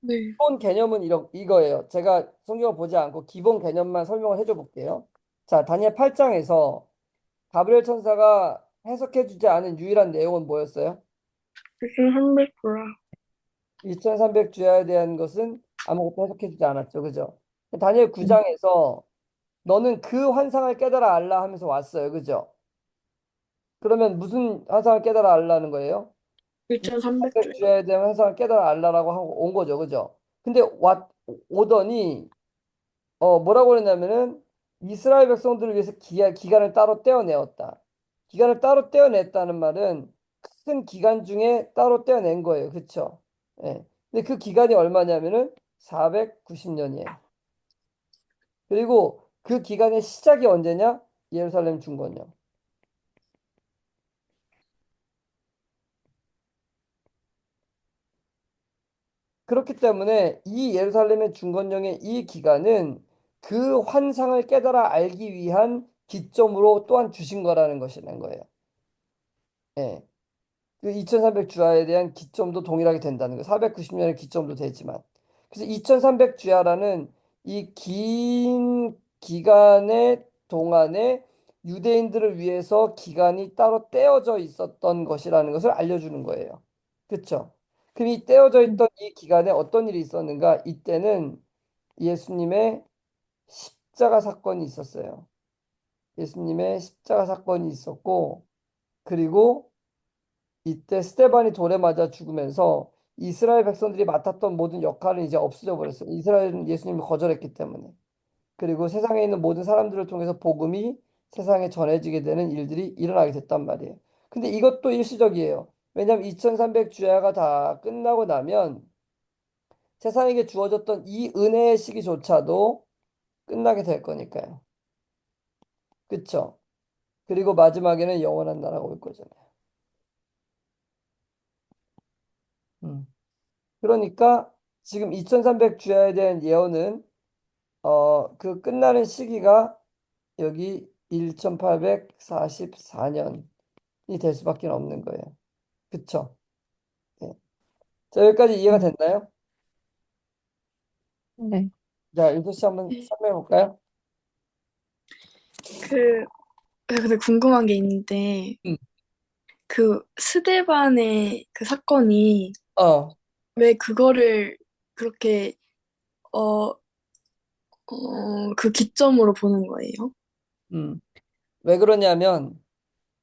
네. 기본 개념은 이거예요. 제가 성경을 보지 않고 기본 개념만 설명을 해줘 볼게요. 자, 다니엘 8장에서 가브리엘 천사가 해석해 주지 않은 유일한 내용은 뭐였어요? 무슨 300%라. 2300 주야에 대한 것은 아무것도 해석해 주지 않았죠. 그죠? 다니엘 음, 9장에서 너는 그 환상을 깨달아 알라 하면서 왔어요. 그죠? 그러면 무슨 환상을 깨달아 알라는 거예요? 2300주. 2300 주야에 대한 환상을 깨달아 알라라고 하고 온 거죠. 그죠? 근데 오더니 뭐라고 그랬냐면은 이스라엘 백성들을 위해서 기간을 따로 떼어내었다. 기간을 따로 떼어냈다는 말은 큰 기간 중에 따로 떼어낸 거예요. 그쵸? 예. 근데 그 기간이 얼마냐면은 490년이에요. 그리고 그 기간의 시작이 언제냐? 예루살렘 중건령. 그렇기 때문에 이 예루살렘의 중건령의 이 기간은 그 환상을 깨달아 알기 위한 기점으로 또한 주신 거라는 것이라는 거예요. 예. 그 2300 주야에 대한 기점도 동일하게 된다는 거예요. 490년의 기점도 되지만. 그래서 2300 주야라는 이 긴 기간의 동안에 유대인들을 위해서 기간이 따로 떼어져 있었던 것이라는 것을 알려주는 거예요. 그렇죠? 그럼 이 떼어져 음, 있던 이 기간에 어떤 일이 있었는가? 이때는 예수님의 십자가 사건이 있었어요. 예수님의 십자가 사건이 있었고, 그리고 이때 스테반이 돌에 맞아 죽으면서 이스라엘 백성들이 맡았던 모든 역할은 이제 없어져 버렸어요. 이스라엘은 예수님을 거절했기 때문에. 그리고 세상에 있는 모든 사람들을 통해서 복음이 세상에 전해지게 되는 일들이 일어나게 됐단 말이에요. 근데 이것도 일시적이에요. 왜냐하면 2300 주야가 다 끝나고 나면 세상에게 주어졌던 이 은혜의 시기조차도 끝나게 될 거니까요. 그쵸? 그리고 마지막에는 영원한 나라가 올 거잖아요. 음. 그러니까 지금 2300 주야에 대한 예언은 그 끝나는 시기가 여기 1844년이 될 수밖에 없는 거예요. 그쵸? 네. 자, 여기까지 이해가 음, 됐나요? 네. 자, 윤서 씨 한번 설명해 볼까요? 그, 근데 궁금한 게 있는데, 음. 그 스데반의 그 사건이 어, 왜 그거를 그렇게, 어, 그 기점으로 보는 거예요? 음. 왜 그러냐면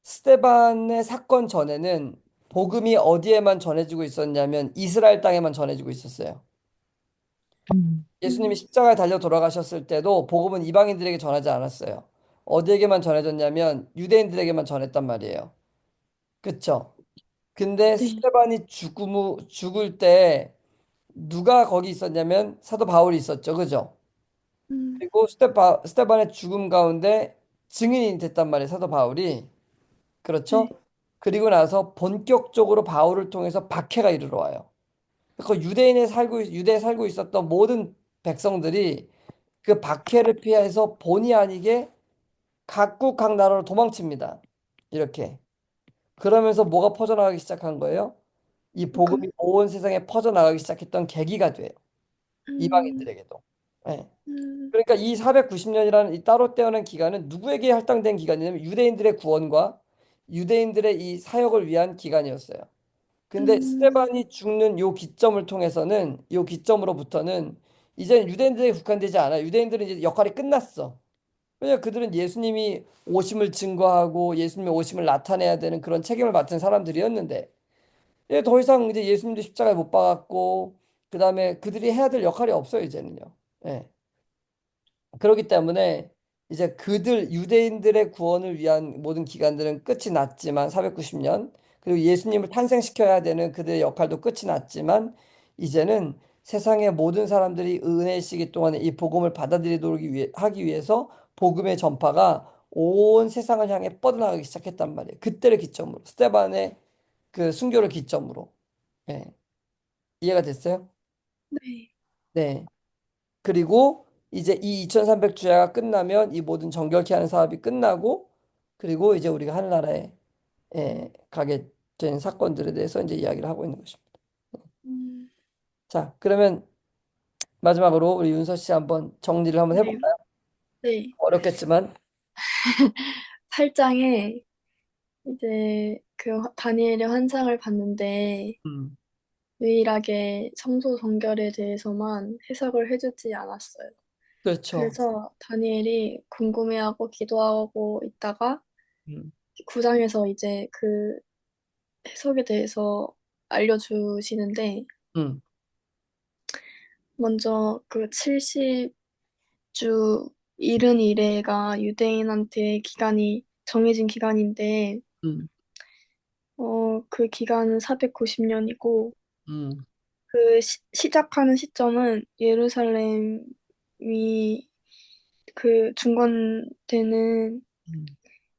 스테반의 사건 전에는 복음이 어디에만 전해지고 있었냐면 이스라엘 땅에만 전해지고 있었어요. 음, 예수님이 음, 십자가에 달려 돌아가셨을 때도 복음은 이방인들에게 전하지 않았어요. 어디에게만 전해졌냐면 유대인들에게만 전했단 말이에요. 그쵸? 근데 네. 스테반이 죽을 때 누가 거기 있었냐면 사도 바울이 있었죠. 그죠? 음, 그리고 스테반의 죽음 가운데 증인이 됐단 말이에요. 사도 바울이. 그렇죠? 네. 그리고 나서 본격적으로 바울을 통해서 박해가 이르러 와요. 그 유대에 살고 있었던 모든 백성들이 그 박해를 피해서 본의 아니게 각국 각 나라로 도망칩니다. 이렇게. 그러면서 뭐가 퍼져나가기 시작한 거예요? 이 그, 복음이 온 세상에 퍼져나가기 시작했던 계기가 돼요. 음, 이방인들에게도. 예. 음, 그러니까 이 490년이라는 이 따로 떼어낸 기간은 누구에게 할당된 기간이냐면 유대인들의 구원과 유대인들의 이 사역을 위한 기간이었어요. 근데 음, 스테반이 죽는 요 기점을 통해서는 요 기점으로부터는 이제 유대인들에 국한되지 않아. 유대인들은 이제 역할이 끝났어. 왜냐 그들은 예수님이 오심을 증거하고 예수님의 오심을 나타내야 되는 그런 책임을 맡은 사람들이었는데 이제 더 이상 이제 예수님도 십자가에 못 박았고 그다음에 그들이 해야 될 역할이 없어요 이제는요. 예. 그렇기 때문에 이제 그들 유대인들의 구원을 위한 모든 기간들은 끝이 났지만 490년 그리고 예수님을 탄생시켜야 되는 그들의 역할도 끝이 났지만 이제는 세상의 모든 사람들이 은혜의 시기 동안에 이 복음을 받아들이도록 하기 위해서 복음의 전파가 온 세상을 향해 뻗어나가기 시작했단 말이에요. 그때를 기점으로 스테반의 그 순교를 기점으로. 예. 이해가 됐어요? 네. 네. 그리고 이제 이 2300주야가 끝나면 이 모든 정결케 하는 사업이 끝나고 그리고 이제 우리가 하늘나라에 가게 된 사건들에 대해서 이제 이야기를 하고 있는 것입니다. 음, 자, 그러면 마지막으로 우리 윤서 씨 한번 정리를 한번 네. 해볼까요? 네. 어렵겠지만, 8장에 이제 그 다니엘의 환상을 봤는데 음, 유일하게 성소 정결에 대해서만 해석을 해주지 않았어요. 그렇죠. 그래서 다니엘이 궁금해하고 기도하고 있다가 음, 9장에서 이제 그 해석에 대해서 알려주시는데 음, 먼저 그 70주 일흔 일해가 유대인한테 기간이 정해진 기간인데 음, 그 기간은 490년이고 음, 그 시작하는 시점은 예루살렘이 그 중건되는 음,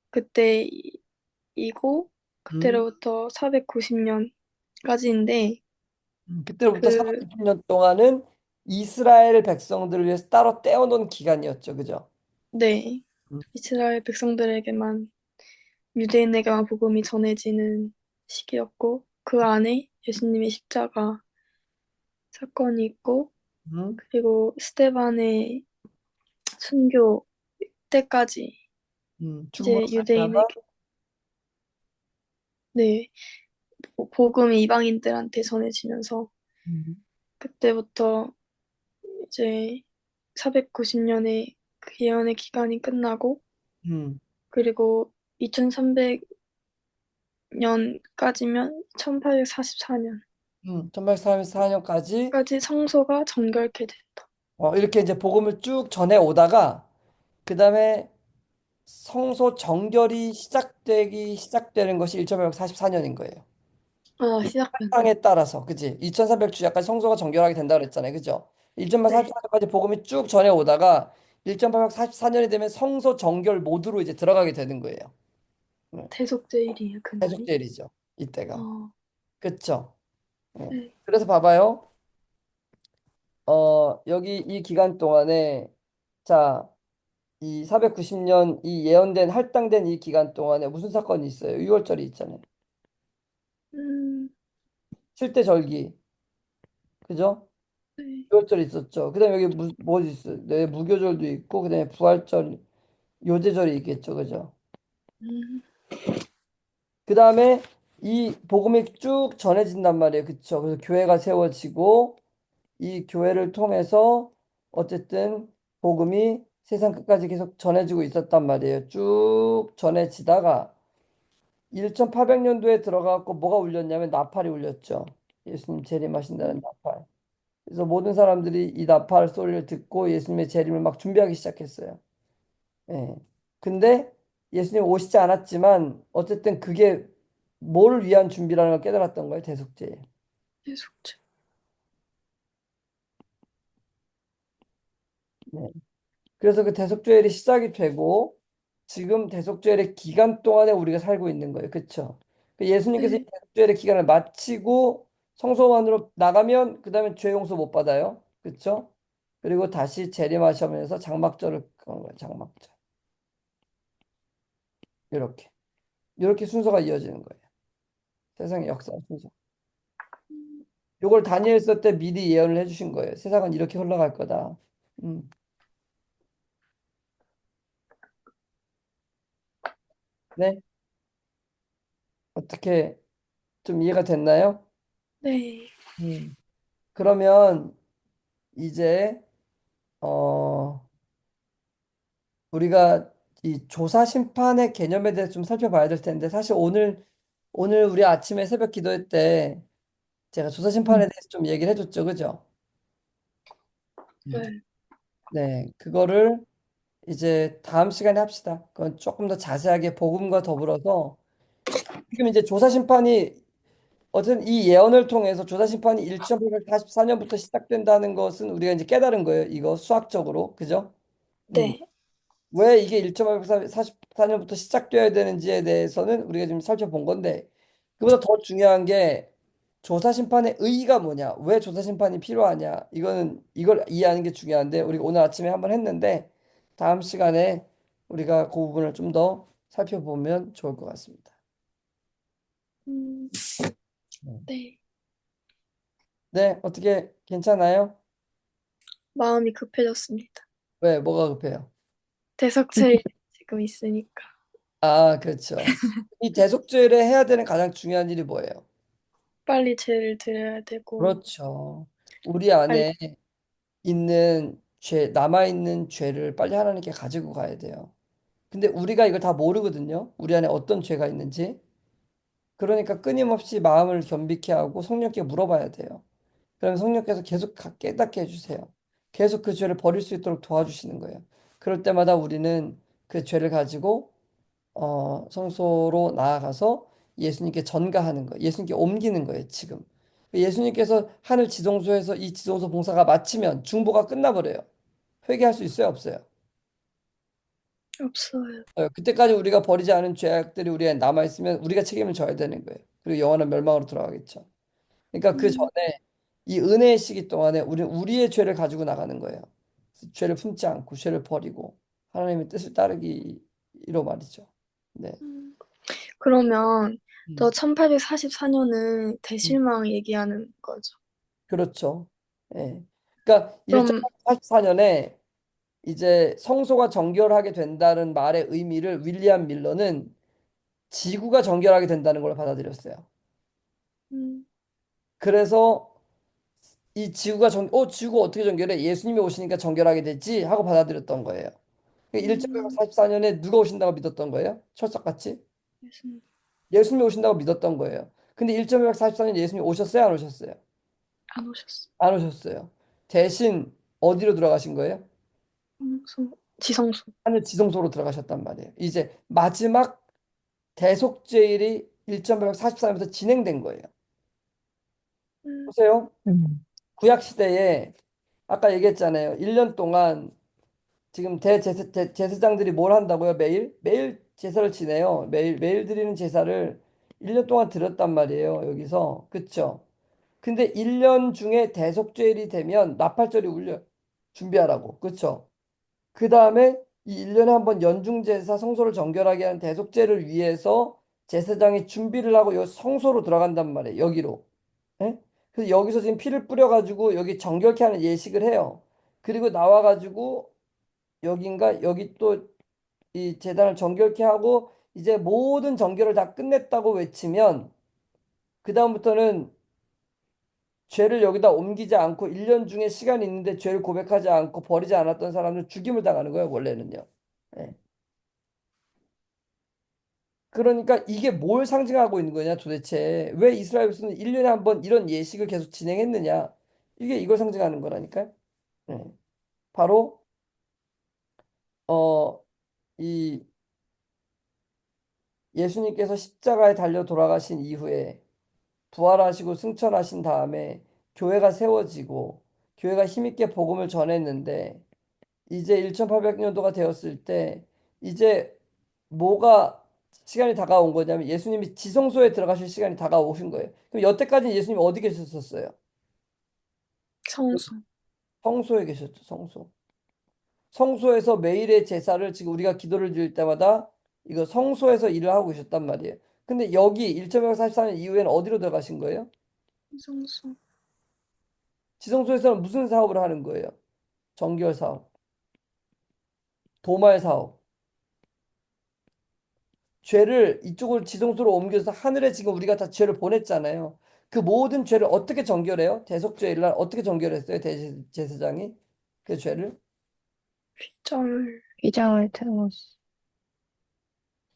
그때이고 음. 그때로부터 490년까지인데 그때로부터 그 490년 동안은 이스라엘 백성들을 위해서 따로 떼어놓은 기간이었죠. 그죠? 네, 음, 이스라엘 백성들에게만 유대인에게만 복음이 전해지는 시기였고 그 안에 예수님의 십자가 사건이 있고 음, 그리고 스테반의 순교 때까지 죽음으로 이제 말미암아 유대인에게 네 복음이 이방인들한테 전해지면서 음, 그때부터 이제 490년의 그 예언의 기간이 끝나고 음. 그리고 2300년까지면 1844년까지 1834년까지 성소가 정결케 됐다. 이렇게 이제 복음을 쭉 전해 오다가 그 다음에 성소 정결이 시작되는 것이 1844년인 거예요. 아, 시작된. 상에 따라서 그지? 2300주야까지 성소가 정결하게 된다 그랬잖아요. 그죠? 네. 1844년까지 복음이 쭉 전해 오다가 1844년이 되면 성소 정결 모드로 이제 들어가게 되는 거예요. 네. 대속제일이에요, 그날이. 대속죄일이죠. 이때가. 어, 그쵸? 네. 네. 그래서 봐봐요. 여기 이 기간 동안에 자, 이 490년 이 예언된 할당된 이 기간 동안에 무슨 사건이 있어요? 유월절이 있잖아요. 음, 7대 절기. 그죠? 네. 유월절이 있었죠. 그다음에 여기 뭐 있어요? 네, 무교절도 있고 그다음에 부활절, 요제절이 있겠죠. 그죠? 음, 그다음에 이 복음이 쭉 전해진단 말이에요. 그쵸? 그래서 교회가 세워지고 이 교회를 통해서 어쨌든 복음이 세상 끝까지 계속 전해지고 있었단 말이에요. 쭉 전해지다가 1800년도에 들어가고 뭐가 울렸냐면 나팔이 울렸죠. 예수님 재림하신다는 나팔. 그래서 모든 사람들이 이 나팔 소리를 듣고 예수님의 재림을 막 준비하기 시작했어요. 예. 근데 예수님 오시지 않았지만 어쨌든 그게 뭐를 위한 준비라는 걸 깨달았던 거예요. 대속죄에. 대속제. 네. 그래서 그 대속죄일이 시작이 되고 지금 대속죄일의 기간 동안에 우리가 살고 있는 거예요. 그렇죠? 예수님께서 이 네. 대속죄일의 기간을 마치고 성소만으로 나가면 그다음에 죄 용서 못 받아요. 그렇죠? 그리고 다시 재림하시면서 장막절을 그런 거예요. 장막절. 이렇게. 이렇게 순서가 이어지는 거예요. 세상의 역사 순서. 요걸 다니엘서 때 미리 예언을 해주신 거예요. 세상은 이렇게 흘러갈 거다. 음, 네. 어떻게 좀 이해가 됐나요? 네, 음. 그러면 이제 어 우리가 이 조사 심판의 개념에 대해서 좀 살펴봐야 될 텐데 사실 오늘 우리 아침에 새벽 기도회 때 제가 조사 심판에 대해서 좀 얘기를 해줬죠, 그죠? 네, 네, 그거를 이제 다음 시간에 합시다. 그건 조금 더 자세하게 복음과 더불어서 지금 이제 조사 심판이 어쨌든 이 예언을 통해서 조사 심판이 1844년부터 시작된다는 것은 우리가 이제 깨달은 거예요. 이거 수학적으로, 그죠? 음. 네, 왜 이게 1844년부터 시작되어야 되는지에 대해서는 우리가 지금 살펴본 건데 그보다 더 중요한 게 조사 심판의 의의가 뭐냐? 왜 조사 심판이 필요하냐? 이거는 이걸 이해하는 게 중요한데 우리가 오늘 아침에 한번 했는데 다음 시간에 우리가 그 부분을 좀 더 살펴보면 좋을 것 같습니다. 음, 네, 네. 네, 어떻게 괜찮아요? 마음이 급해졌습니다. 왜 뭐가 급해요? 대석제일 지금 있으니까 아, 그렇죠. 이 대속죄를 해야 되는 가장 중요한 일이 뭐예요? 빨리 죄를 드려야 되고 그렇죠. 우리 빨리 안에 있는 죄, 남아있는 죄를 빨리 하나님께 가지고 가야 돼요. 근데 우리가 이걸 다 모르거든요. 우리 안에 어떤 죄가 있는지. 그러니까 끊임없이 마음을 겸비케 하고 성령께 물어봐야 돼요. 그러면 성령께서 계속 깨닫게 해주세요. 계속 그 죄를 버릴 수 있도록 도와주시는 거예요. 그럴 때마다 우리는 그 죄를 가지고 성소로 나아가서 예수님께 전가하는 거예요. 예수님께 옮기는 거예요, 지금. 예수님께서 하늘 지성소에서 이 지성소 봉사가 마치면 중보가 끝나버려요. 회개할 수 있어요, 없어요? 없어요. 그때까지 우리가 버리지 않은 죄악들이 우리에 남아있으면 우리가 책임을 져야 되는 거예요. 그리고 영원한 멸망으로 돌아가겠죠. 그러니까 그 음, 전에 이 은혜의 시기 동안에 우리는 우리의 죄를 가지고 나가는 거예요. 죄를 품지 않고 죄를 버리고 하나님의 뜻을 따르기로 말이죠. 네. 음. 그러면 저 음. 1844년은 대실망 얘기하는 거죠. 그렇죠. 예. 그러니까 그럼 1884년에 이제 성소가 정결하게 된다는 말의 의미를 윌리엄 밀러는 지구가 정결하게 된다는 걸 받아들였어요. 음, 그래서 이 지구가 어떻게 정결해? 예수님이 오시니까 정결하게 됐지? 하고 받아들였던 거예요. 음, 1944년에 누가 오신다고 믿었던 거예요? 철석같이? 예수님 예수님이 오신다고 믿었던 거예요. 근데 1944년 예수님이 오셨어요? 안 오셨어요? 안 오셨어. 안 오셨어요. 대신 어디로 들어가신 거예요? 지성소. 하늘 지성소로 들어가셨단 말이에요. 이제 마지막 대속죄일이 1944년부터 진행된 거예요. 음, 보세요. 음. 구약 시대에 아까 얘기했잖아요. 1년 동안 지금 제사장들이 뭘 한다고요? 매일 제사를 지내요. 매일 드리는 제사를 1년 동안 드렸단 말이에요. 여기서. 그쵸? 근데 1년 중에 대속죄일이 되면 나팔절이 울려요. 준비하라고. 그쵸? 그 다음에 이 1년에 한 번 연중제사 성소를 정결하게 하는 대속제를 위해서 제사장이 준비를 하고 요 성소로 들어간단 말이에요. 여기로. 예? 그래서 여기서 지금 피를 뿌려가지고 여기 정결케 하는 예식을 해요. 그리고 나와가지고 여긴가 여기 또 이 제단을 정결케 하고 이제 모든 정결을 다 끝냈다고 외치면 그 다음부터는 죄를 여기다 옮기지 않고 1년 중에 시간이 있는데 죄를 고백하지 않고 버리지 않았던 사람은 죽임을 당하는 거예요, 원래는요. 예. 그러니까 이게 뭘 상징하고 있는 거냐 도대체 왜 이스라엘 백성은 1년에 한 번 이런 예식을 계속 진행했느냐 이게 이걸 상징하는 거라니까요. 네. 바로 이 예수님께서 십자가에 달려 돌아가신 이후에 부활하시고 승천하신 다음에 교회가 세워지고 교회가 힘있게 복음을 전했는데 이제 1800년도가 되었을 때 이제 뭐가 시간이 다가온 거냐면 예수님이 지성소에 들어가실 시간이 다가오신 거예요. 그럼 여태까지 예수님 어디 계셨었어요? 성소. 성소에 계셨죠, 성소. 성소에서 매일의 제사를 지금 우리가 기도를 드릴 때마다 이거 성소에서 일을 하고 계셨단 말이에요. 근데 여기 1 4 4년 이후에는 어디로 들어가신 거예요? 성소. 지성소에서는 무슨 사업을 하는 거예요? 정결 사업, 도말 사업. 죄를 이쪽으로 지성소로 옮겨서 하늘에 지금 우리가 다 죄를 보냈잖아요. 그 모든 죄를 어떻게 정결해요? 대속죄일 날 어떻게 정결했어요? 대제사장이 그 죄를? 절, 휘장을 태웠어.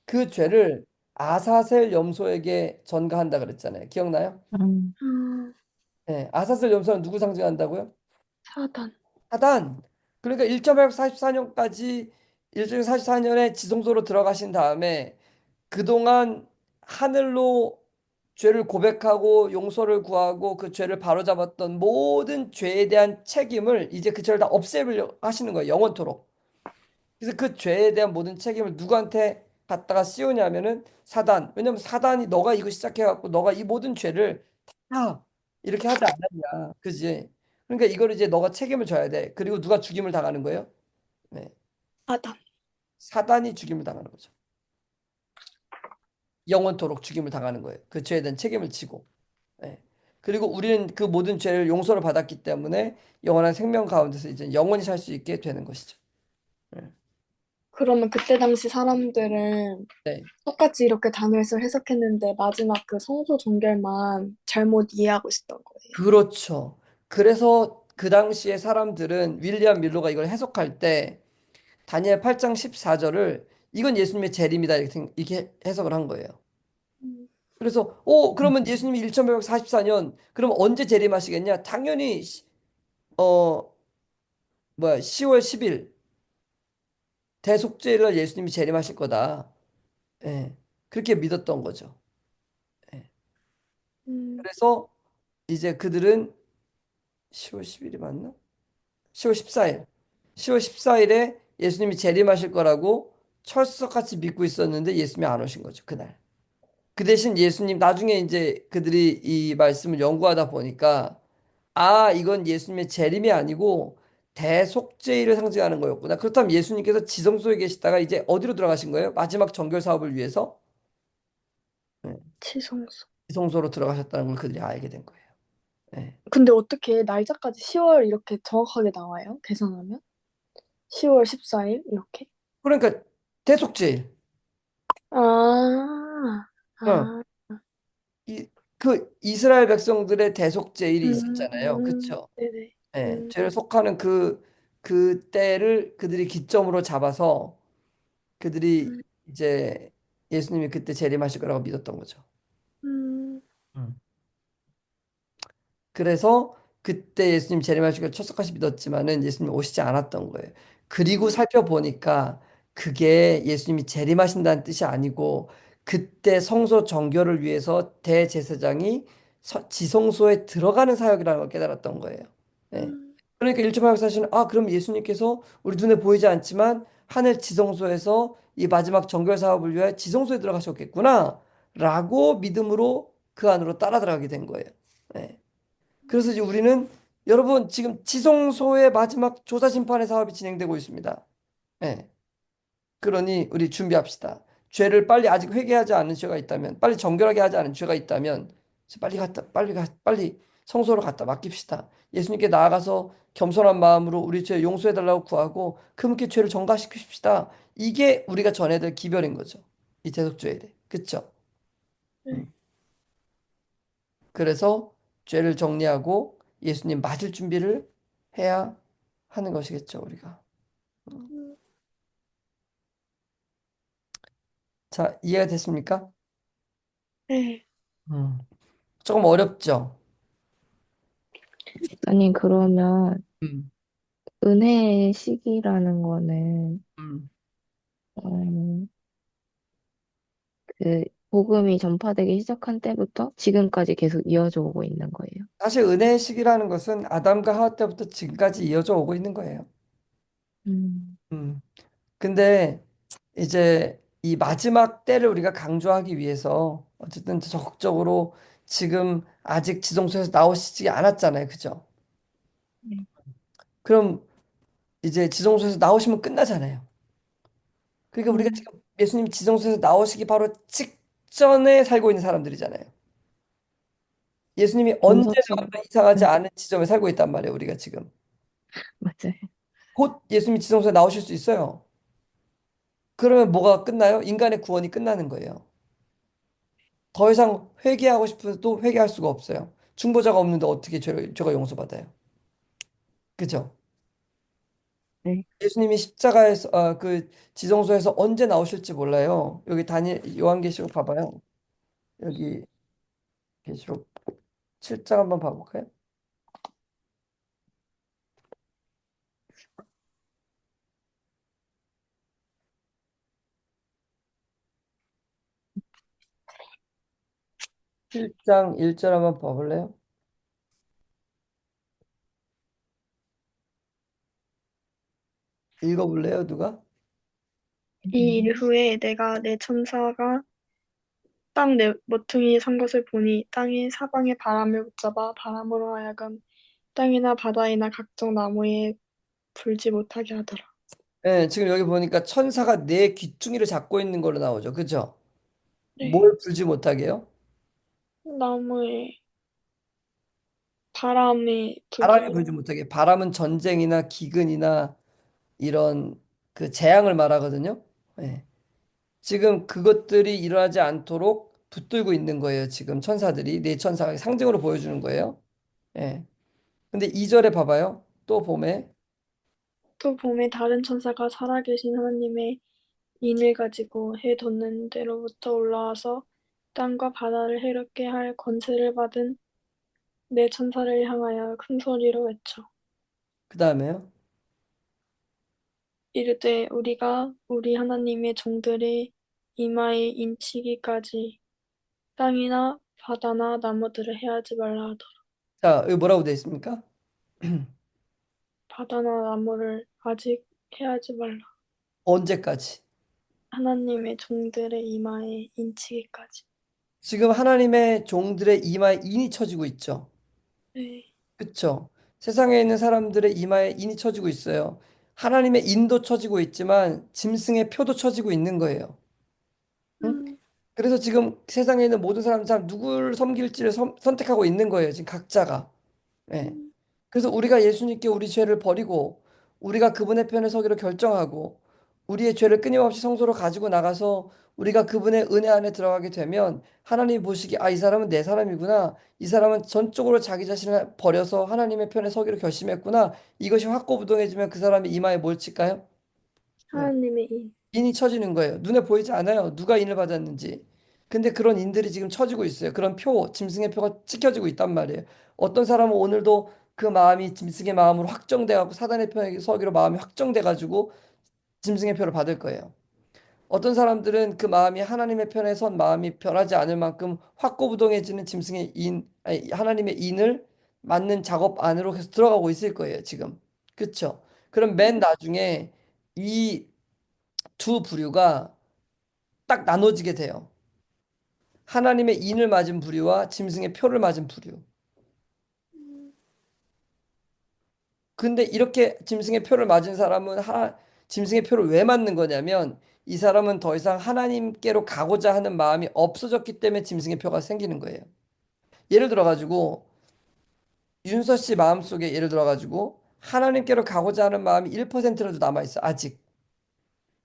그 죄를 아사셀 염소에게 전가한다 그랬잖아요. 기억나요? 음, 네, 아사셀 염소는 누구 상징한다고요? 사단, 하단. 그러니까 1.44년까지 1.44년에 지성소로 들어가신 다음에 그동안 하늘로 죄를 고백하고 용서를 구하고 그 죄를 바로잡았던 모든 죄에 대한 책임을 이제 그 죄를 다 없애려 하시는 거예요. 영원토록. 그래서 그 죄에 대한 모든 책임을 누구한테 갖다가 씌우냐면은 사단. 왜냐면 사단이 너가 이거 시작해갖고 너가 이 모든 죄를 다 이렇게 하지 않았냐. 그지? 그러니까 이걸 이제 너가 책임을 져야 돼. 그리고 누가 죽임을 당하는 거예요? 네. 사단. 사단이 죽임을 당하는 거죠. 영원토록 죽임을 당하는 거예요. 그 죄에 대한 책임을 지고. 네. 그리고 우리는 그 모든 죄를 용서를 받았기 때문에 영원한 생명 가운데서 이제 영원히 살 수 있게 되는 것이죠. 네. 그러면 그때 당시 사람들은 네. 똑같이 이렇게 단어에서 해석했는데 마지막 그 성소 종결만 잘못 이해하고 있었던 거예요. 그렇죠. 그래서 그 당시에 사람들은 윌리엄 밀로가 이걸 해석할 때 다니엘 8장 14절을 이건 예수님의 재림이다 이렇게 이렇게 해석을 한 거예요. 음, 그래서 그러면 예수님이 1444년 그럼 언제 재림하시겠냐? 당연히 어 뭐야 10월 10일 대속죄일날 예수님이 재림하실 거다. 예. 그렇게 믿었던 거죠. 예. 음, 그래서 이제 그들은 10월 10일이 맞나? 10월 14일. 10월 14일에 예수님이 재림하실 거라고 철석같이 믿고 있었는데 예수님이 안 오신 거죠, 그날. 그 대신 예수님, 나중에 이제 그들이 이 말씀을 연구하다 보니까, 아, 이건 예수님의 재림이 아니고 대속죄일을 상징하는 거였구나. 그렇다면 예수님께서 지성소에 계시다가 이제 어디로 들어가신 거예요? 마지막 정결 사업을 위해서 네, 치성소. 지성소로 들어가셨다는 걸 그들이 알게 된 거예요. 네. 근데 어떻게 날짜까지 10월 이렇게 정확하게 나와요? 계산하면? 10월 14일 이렇게? 그러니까 대속죄일. 아, 어, 아, 그 이스라엘 백성들의 대속죄일이 있었잖아요. 그쵸? 네네. 예, 죄를 속하는 그 때를 그들이 기점으로 잡아서 그들이 음, 이제 예수님이 그때 재림하실 거라고 믿었던 거죠. 음, 음. 그래서 그때 예수님 재림하실 걸 철석같이 믿었지만은 예수님 오시지 않았던 거예요. 그리고 음, 살펴보니까 그게 예수님이 재림하신다는 뜻이 아니고 그때 성소 정결을 위해서 대제사장이 지성소에 들어가는 사역이라는 걸 깨달았던 거예요. 예. 음, 그러니까 1.8 사실은 그럼 예수님께서 우리 눈에 보이지 않지만 하늘 지성소에서 이 마지막 정결 사업을 위해 지성소에 들어가셨겠구나 라고 믿음으로 그 안으로 따라 들어가게 된 거예요. 예. 그래서 이제 우리는 여러분 지금 지성소의 마지막 조사 심판의 사업이 진행되고 있습니다. 예. 그러니 우리 준비합시다. 죄를 빨리 아직 회개하지 않은 죄가 있다면, 빨리 정결하게 하지 않은 죄가 있다면, 빨리 성소로 갖다 맡깁시다. 예수님께 나아가서 겸손한 마음으로 우리 죄 용서해 달라고 구하고 그분께 죄를 전가시키십시다. 이게 우리가 전해야 될 기별인 거죠. 이 대속죄에 대해. 그쵸? 네. 음. 그래서 죄를 정리하고 예수님 맞을 준비를 해야 하는 것이겠죠, 우리가. 음. 음, 자, 이해가 됐습니까? 네. 음. 조금 어렵죠? 아니, 그러면 음. 은혜의 시기라는 거는, 음. 음, 그, 복음이 전파되기 시작한 때부터 지금까지 계속 이어져 오고 있는 거예요. 사실 은혜의 시기라는 것은 아담과 하와 때부터 지금까지 이어져 오고 있는 거예요. 음, 음. 근데 이제 이 마지막 때를 우리가 강조하기 위해서 어쨌든 적극적으로 지금 아직 지성소에서 나오시지 않았잖아요. 그죠? 네. 그럼 이제 지성소에서 나오시면 끝나잖아요. 그러니까 우리가 음, 지금 예수님 지성소에서 나오시기 바로 직전에 살고 있는 사람들이잖아요. 예수님이 언제 동서진, 나와도 이상하지 응, 않은 지점에 살고 있단 말이에요, 우리가 지금. 맞아요. 곧 예수님이 지성소에 나오실 수 있어요. 그러면 뭐가 끝나요? 인간의 구원이 끝나는 거예요. 더 이상 회개하고 싶어도 회개할 수가 없어요. 중보자가 없는데 어떻게 죄가 용서받아요? 그죠? 네. 예수님이 십자가에서 그 지성소에서 언제 나오실지 몰라요. 여기 요한계시록 봐봐요. 여기 계시록 7장 한번 봐볼까요? 7장 1절 한번 봐볼래요? 읽어볼래요, 누가? 이 일 후에 내가 내 천사가 땅 모퉁이 선 것을 보니 땅이 사방에 바람을 붙잡아 바람으로 하여금 땅이나 바다이나 각종 나무에 불지 못하게 하더라. 네, 지금 여기 보니까 천사가 네 귀퉁이를 잡고 있는 걸로 나오죠. 그죠? 네. 뭘 불지 못하게요? 나무에 바람에 바람이 불게. 불지 못하게. 바람은 전쟁이나 기근이나 이런 그 재앙을 말하거든요. 네. 지금 그것들이 일어나지 않도록 붙들고 있는 거예요. 지금 천사들이 네 천사가 상징으로 보여주는 거예요. 예. 근데 2절에 봐봐요. 또 봄에 또 봄에 다른 천사가 살아계신 하나님의 인을 가지고 해 돋는 데로부터 올라와서 땅과 바다를 해롭게 할 권세를 받은 내 천사를 향하여 큰 소리로 외쳐 그 다음에요. 이르되 우리가 우리 하나님의 종들의 이마에 인치기까지 땅이나 바다나 나무들을 해하지 말라 하더라. 자, 여기 뭐라고 되어 있습니까? 바다나 나무를 아직 해하지 말라. 언제까지? 하나님의 종들의 이마에 인치기까지. 지금 하나님의 종들의 이마에 인이 쳐지고 있죠. 네. 그쵸? 세상에 있는 사람들의 이마에 인이 쳐지고 있어요. 하나님의 인도 쳐지고 있지만 짐승의 표도 쳐지고 있는 거예요. 응? 음, 그래서 지금 세상에 있는 모든 사람들 참 누구를 섬길지를 선택하고 있는 거예요. 지금 각자가. 예. 음, 그래서 우리가 예수님께 우리 죄를 버리고 우리가 그분의 편에 서기로 결정하고 우리의 죄를 끊임없이 성소로 가지고 나가서 우리가 그분의 은혜 안에 들어가게 되면 하나님이 보시기에 이 사람은 내 사람이구나. 이 사람은 전적으로 자기 자신을 버려서 하나님의 편에 서기로 결심했구나. 이것이 확고부동해지면 그 사람이 이마에 뭘 칠까요? 네. 하나님의 인. 인이 쳐지는 거예요. 눈에 보이지 않아요. 누가 인을 받았는지. 근데 그런 인들이 지금 쳐지고 있어요. 그런 표, 짐승의 표가 찍혀지고 있단 말이에요. 어떤 사람은 오늘도 그 마음이 짐승의 마음으로 확정돼 갖고 사단의 편에 서기로 마음이 확정돼 가지고 짐승의 표를 받을 거예요. 어떤 사람들은 그 마음이 하나님의 편에 선 마음이 변하지 않을 만큼 확고부동해지는 짐승의 아니, 하나님의 인을 맞는 작업 안으로 계속 들어가고 있을 거예요, 지금. 그렇죠? 그럼 맨 나중에 이 두 부류가 딱 나눠지게 돼요. 하나님의 인을 맞은 부류와 짐승의 표를 맞은 부류. 근데 이렇게 짐승의 표를 맞은 사람은 짐승의 표를 왜 맞는 거냐면 이 사람은 더 이상 하나님께로 가고자 하는 마음이 없어졌기 때문에 짐승의 표가 생기는 거예요. 예를 들어 가지고 윤서 씨 마음속에 예를 들어 가지고 하나님께로 가고자 하는 마음이 1%라도 남아 있어. 아직.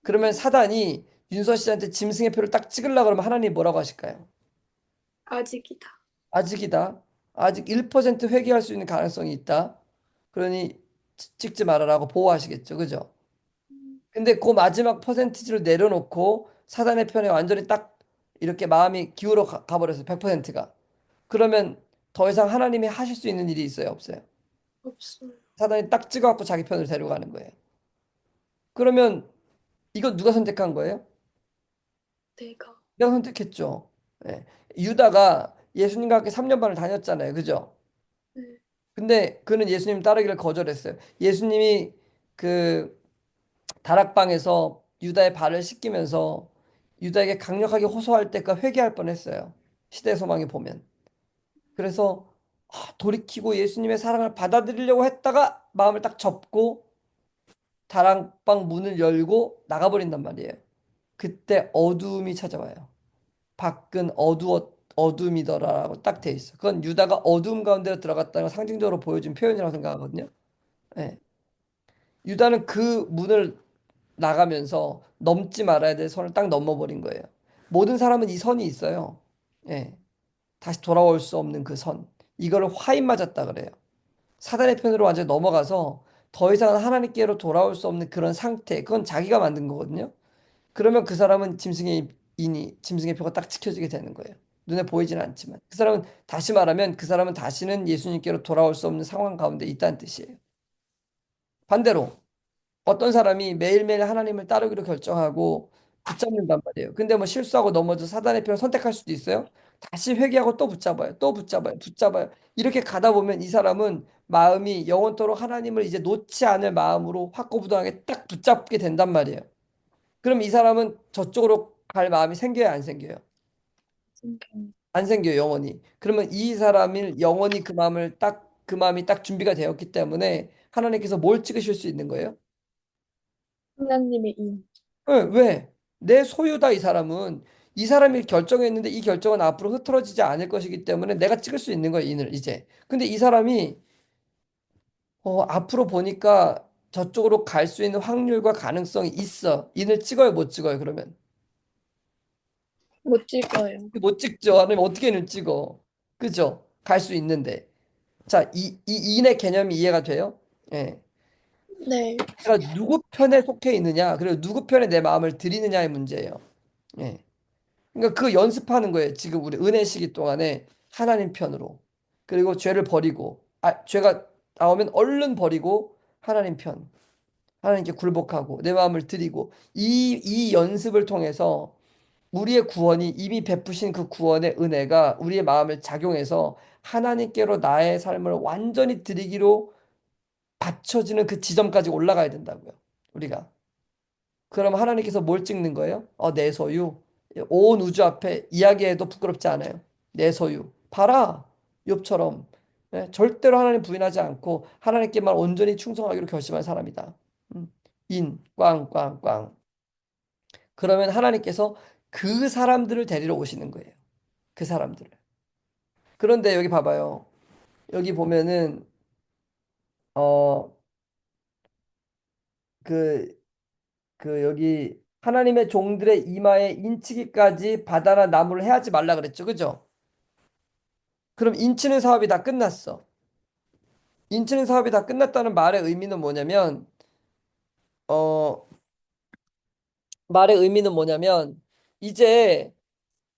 그러면 사단이 윤서 씨한테 짐승의 표를 딱 찍으려고 그러면 하나님이 뭐라고 하실까요? 아직이다. 아직이다. 아직 1% 회귀할 수 있는 가능성이 있다. 그러니 찍지 말아라고 보호하시겠죠. 그죠? 근데 그 마지막 퍼센티지를 내려놓고 사단의 편에 완전히 딱 이렇게 마음이 기울어 가버렸어요. 100%가. 그러면 더 이상 하나님이 하실 수 있는 일이 있어요? 없어요? 없어요. 사단이 딱 찍어갖고 자기 편으로 데려가는 거예요. 그러면 이거 누가 선택한 거예요? 내가. 내가 선택했죠. 예. 유다가 예수님과 함께 3년 반을 다녔잖아요. 그죠? 네. 근데 그는 예수님 따르기를 거절했어요. 예수님이 그 다락방에서 유다의 발을 씻기면서 유다에게 강력하게 호소할 때까 회개할 뻔했어요. 시대 소망에 보면. 그래서 돌이키고 예수님의 사랑을 받아들이려고 했다가 마음을 딱 접고 다락방 문을 열고 나가버린단 말이에요. 그때 어두움이 찾아와요. 밖은 어둠이더라라고 딱 돼 있어. 그건 유다가 어둠 가운데로 들어갔다는 걸 상징적으로 보여준 표현이라고 생각하거든요. 예. 유다는 그 문을 나가면서 넘지 말아야 될 선을 딱 넘어버린 거예요. 모든 사람은 이 선이 있어요. 예. 다시 돌아올 수 없는 그 선. 이거를 화인 맞았다 그래요. 사단의 편으로 완전히 넘어가서 더 이상 하나님께로 돌아올 수 없는 그런 상태. 그건 자기가 만든 거거든요. 그러면 그 사람은 짐승의 인이 짐승의 표가 딱 지켜지게 되는 거예요. 눈에 보이지는 않지만 그 사람은 다시 말하면 그 사람은 다시는 예수님께로 돌아올 수 없는 상황 가운데 있다는 뜻이에요. 반대로 어떤 사람이 매일매일 하나님을 따르기로 결정하고 붙잡는단 말이에요. 근데 뭐 실수하고 넘어져 사단의 편을 선택할 수도 있어요. 다시 회개하고 또 붙잡아요. 또 붙잡아요. 붙잡아요. 이렇게 가다 보면 이 사람은 마음이 영원토록 하나님을 이제 놓지 않을 마음으로 확고부동하게 딱 붙잡게 된단 말이에요. 그럼 이 사람은 저쪽으로 갈 마음이 생겨요, 안 생겨요? 안 생겨요, 영원히. 그러면 이 사람이 영원히 그 마음을 딱 그 마음이 딱 준비가 되었기 때문에 하나님께서 뭘 찍으실 수 있는 거예요? 하나님의 인. 왜? 내 소유다, 이 사람은. 이 사람이 결정했는데 이 결정은 앞으로 흐트러지지 않을 것이기 때문에 내가 찍을 수 있는 거야, 인을, 이제. 근데 이 사람이, 앞으로 보니까 저쪽으로 갈 수 있는 확률과 가능성이 있어. 인을 찍어요, 못 찍어요, 그러면? 못 찍어요. 못 찍죠. 아니면 어떻게 인을 찍어? 그죠? 갈 수 있는데. 자, 이 인의 개념이 이해가 돼요? 예. 네. 내가 누구 편에 속해 있느냐, 그리고 누구 편에 내 마음을 들이느냐의 문제예요. 예. 그러니까 그 연습하는 거예요. 지금 우리 은혜 시기 동안에 하나님 편으로. 그리고 죄를 버리고, 죄가 나오면 얼른 버리고 하나님 편. 하나님께 굴복하고 내 마음을 드리고 이 연습을 통해서 우리의 구원이 이미 베푸신 그 구원의 은혜가 우리의 마음을 작용해서 하나님께로 나의 삶을 완전히 드리기로 받쳐지는 그 지점까지 올라가야 된다고요. 우리가. 그럼 하나님께서 뭘 찍는 거예요? 내 소유. 온 우주 앞에 이야기해도 부끄럽지 않아요. 내 소유. 봐라. 욥처럼. 절대로 하나님 부인하지 않고 하나님께만 온전히 충성하기로 결심한 사람이다. 꽝, 꽝, 꽝. 그러면 하나님께서 그 사람들을 데리러 오시는 거예요. 그 사람들을. 그런데 여기 봐봐요. 여기 보면은, 어, 그, 여기 하나님의 종들의 이마에 인치기까지 바다나 나무를 해하지 말라 그랬죠. 그죠? 그럼 인치는 사업이 다 끝났어. 인치는 사업이 다 끝났다는 말의 의미는 뭐냐면, 어, 말의 의미는 뭐냐면, 이제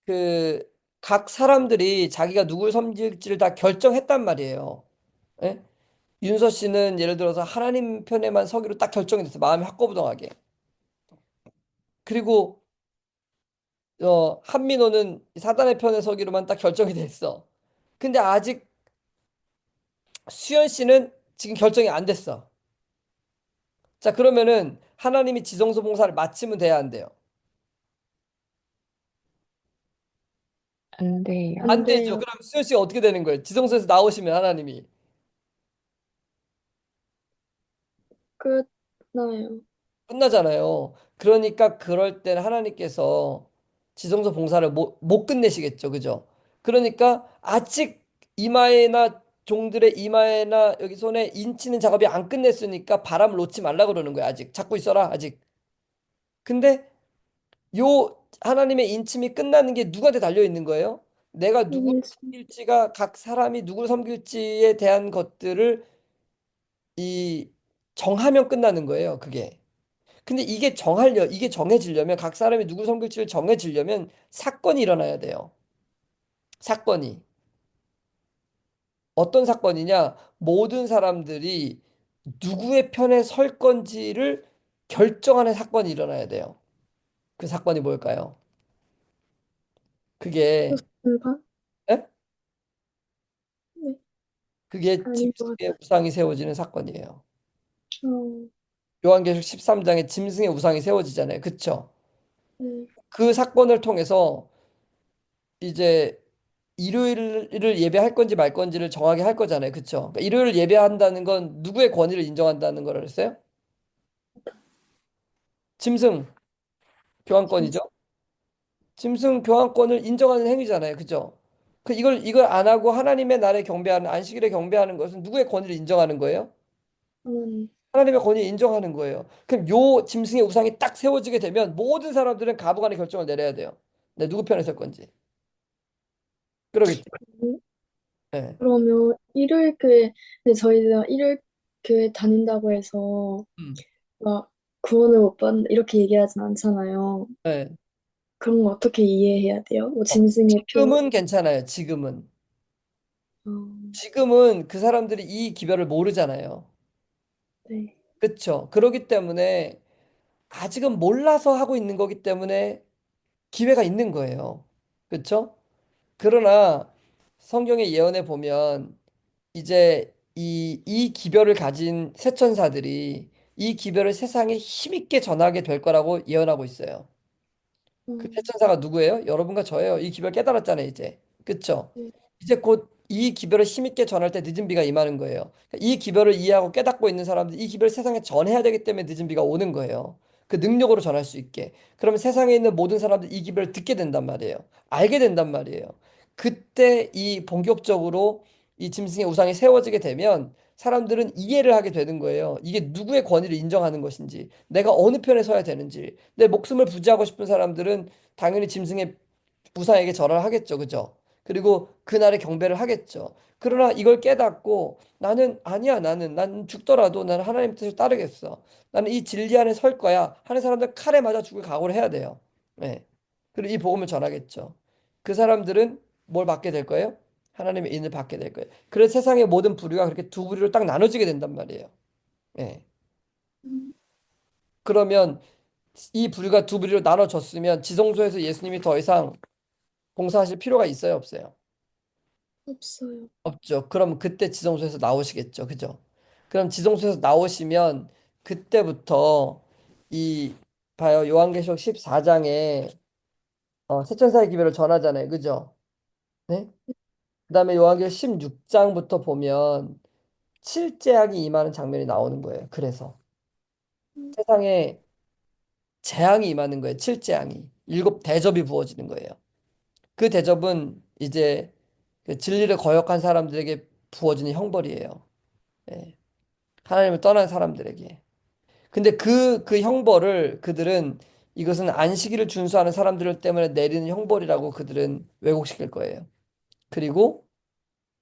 그 각 사람들이 자기가 누굴 섬길지를 다 결정했단 말이에요. 예? 윤서 씨는 예를 들어서 하나님 편에만 서기로 딱 결정이 됐어. 마음이 확고부동하게. 그리고 한민호는 사단의 편에 서기로만 딱 결정이 됐어. 근데 아직 수연 씨는 지금 결정이 안 됐어. 자, 그러면은 하나님이 지성소 봉사를 마치면 돼야 안 돼요? 안 돼요. 안 안 되죠. 돼요. 그럼 수연 씨가 어떻게 되는 거예요? 지성소에서 나오시면 하나님이 끝나요. 끝나잖아요. 그러니까 그럴 때는 하나님께서 지성소 봉사를 못 끝내시겠죠. 그죠? 그러니까 아직 이마에나 종들의 이마에나 여기 손에 인치는 작업이 안 끝냈으니까 바람을 놓지 말라 그러는 거야. 아직 잡고 있어라. 아직. 근데 요 하나님의 인침이 끝나는 게 누구한테 달려 있는 거예요? 내가 누구를 예수. 섬길지가 각 사람이 누구를 섬길지에 대한 것들을 이 정하면 끝나는 거예요. 그게. 근데 이게 정해지려면 각 사람이 누구 섬길지를 정해지려면 사건이 일어나야 돼요. 사건이. 어떤 사건이냐? 모든 사람들이 누구의 편에 설 건지를 결정하는 사건이 일어나야 돼요. 그 사건이 뭘까요? 그게 결과? 예? 네. 그게 아닌 것 짐승의 우상이 세워지는 사건이에요. 같아요. 요한계시록 13장에 짐승의 우상이 세워지잖아요. 그쵸? 네. 그 사건을 통해서 이제 일요일을 예배할 건지 말 건지를 정하게 할 거잖아요. 그쵸? 그러니까 일요일을 예배한다는 건 누구의 권위를 인정한다는 거라 그랬어요? 짐승 교환권이죠. 짐승. 짐승 교환권을 인정하는 행위잖아요. 그죠? 그 이걸 안 하고 하나님의 날에 경배하는 안식일에 경배하는 것은 누구의 권위를 인정하는 거예요? 하나님. 하나님의 권위 인정하는 거예요. 그럼 요 짐승의 우상이 딱 세워지게 되면 모든 사람들은 가부간의 결정을 내려야 돼요. 내 누구 편에 설 건지. 그러겠죠. 예. 그러면 일요일 교회, 근데 저희가 일요일 교회 다닌다고 해서 음. 막 구원을 못 받는다 이렇게 얘기하진 않잖아요. 예. 그런 거 어떻게 이해해야 돼요? 뭐 어, 짐승의 표. 지금은 괜찮아요. 지금은. 어, 지금은 그 사람들이 이 기별을 모르잖아요. 네. 그렇죠. 그렇기 때문에 아직은 몰라서 하고 있는 거기 때문에 기회가 있는 거예요. 그렇죠? 그러나 성경의 예언에 보면 이제 이 기별을 가진 새천사들이 이 기별을 세상에 힘있게 전하게 될 거라고 예언하고 있어요. 그 음, 태천사가 누구예요? 여러분과 저예요. 이 기별 깨달았잖아요, 이제. 그쵸? 네. 이제 곧 이 기별을 힘있게 전할 때 늦은 비가 임하는 거예요. 그러니까 이 기별을 이해하고 깨닫고 있는 사람들, 이 기별을 세상에 전해야 되기 때문에 늦은 비가 오는 거예요. 그 능력으로 전할 수 있게. 그러면 세상에 있는 모든 사람들 이 기별을 듣게 된단 말이에요. 알게 된단 말이에요. 그때 이 본격적으로 이 짐승의 우상이 세워지게 되면 사람들은 이해를 하게 되는 거예요. 이게 누구의 권위를 인정하는 것인지, 내가 어느 편에 서야 되는지, 내 목숨을 부지하고 싶은 사람들은 당연히 짐승의 우상에게 절을 하겠죠. 그죠? 그리고 그날의 경배를 하겠죠. 그러나 이걸 깨닫고 나는 아니야. 나는 죽더라도 나는 하나님 뜻을 따르겠어. 나는 이 진리 안에 설 거야. 하는 사람들 칼에 맞아 죽을 각오를 해야 돼요. 네. 그리고 이 복음을 전하겠죠. 그 사람들은 뭘 받게 될 거예요? 하나님의 인을 받게 될 거예요. 그래서 세상의 모든 부류가 그렇게 두 부류로 딱 나눠지게 된단 말이에요. 예. 음, 그러면 이 부류가 두 부류로 나눠졌으면 지성소에서 예수님이 더 이상 봉사하실 필요가 있어요, 없어요? 없어요. 없죠. 그럼 그때 지성소에서 나오시겠죠. 그죠? 그럼 지성소에서 나오시면 그때부터 이 봐요. 요한계시록 14장에 세천사의 기별을 전하잖아요. 그죠? 네? 그다음에 요한계시록 16장부터 보면 칠재앙이 임하는 장면이 나오는 거예요. 그래서 음, 세상에 재앙이 임하는 거예요. 칠재앙이. 일곱 대접이 부어지는 거예요. 그 대접은 이제 그 진리를 거역한 사람들에게 부어지는 형벌이에요. 예. 하나님을 떠난 사람들에게. 근데 그 형벌을 그들은 이것은 안식일을 준수하는 사람들 때문에 내리는 형벌이라고 그들은 왜곡시킬 거예요. 그리고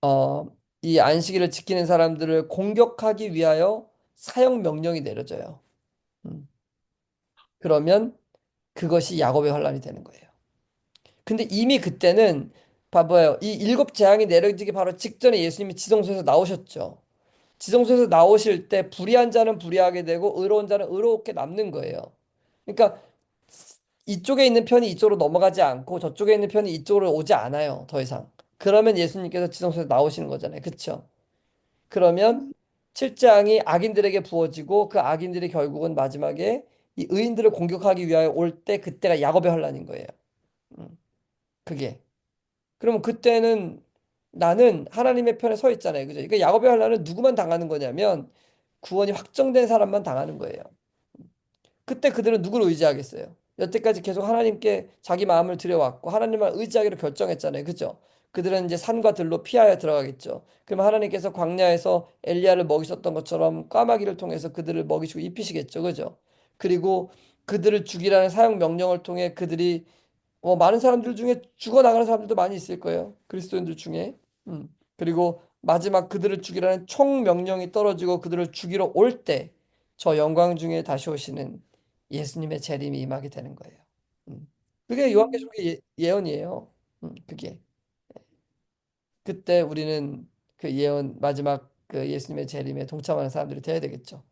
어, 이 안식일을 지키는 사람들을 공격하기 위하여 사형 명령이 내려져요. 음. 그러면 그것이 야곱의 환란이 되는 거예요. 근데 이미 그때는 봐봐요. 이 일곱 재앙이 내려지기 바로 직전에 예수님이 지성소에서 나오셨죠. 지성소에서 나오실 때 불의한 자는 불의하게 되고 의로운 자는 의롭게 남는 거예요. 그러니까 이쪽에 있는 편이 이쪽으로 넘어가지 않고 저쪽에 있는 편이 이쪽으로 오지 않아요. 더 이상. 그러면 예수님께서 지성소에서 나오시는 거잖아요. 그렇죠? 그러면 음, 칠장이 악인들에게 부어지고 그 악인들이 결국은 마지막에 이 의인들을 공격하기 위하여 올 때 그때가 야곱의 환란인 거예요. 음, 그게. 그러면 그때는 나는 하나님의 편에 서 있잖아요. 그죠? 그러니까 야곱의 환란은 누구만 당하는 거냐면 구원이 확정된 사람만 당하는 거예요. 그때 그들은 누구를 의지하겠어요? 여태까지 계속 하나님께 자기 마음을 들여왔고 하나님을 의지하기로 결정했잖아요. 그죠? 그들은 이제 산과 들로 피하여 들어가겠죠. 그럼 하나님께서 광야에서 엘리야를 먹이셨던 것처럼 까마귀를 통해서 그들을 먹이시고 입히시겠죠. 그죠? 그리고 그들을 죽이라는 사형 명령을 통해 그들이 많은 사람들 중에 죽어나가는 사람들도 많이 있을 거예요. 그리스도인들 중에. 그리고 마지막 그들을 죽이라는 총 명령이 떨어지고 그들을 죽이러 올 때 저 영광 중에 다시 오시는 예수님의 재림이 임하게 되는 거예요. 그게 음, 요한계시록의 예언이에요. 그게. 그때 우리는 그 예언 마지막 그 예수님의 재림에 동참하는 사람들이 되어야 되겠죠.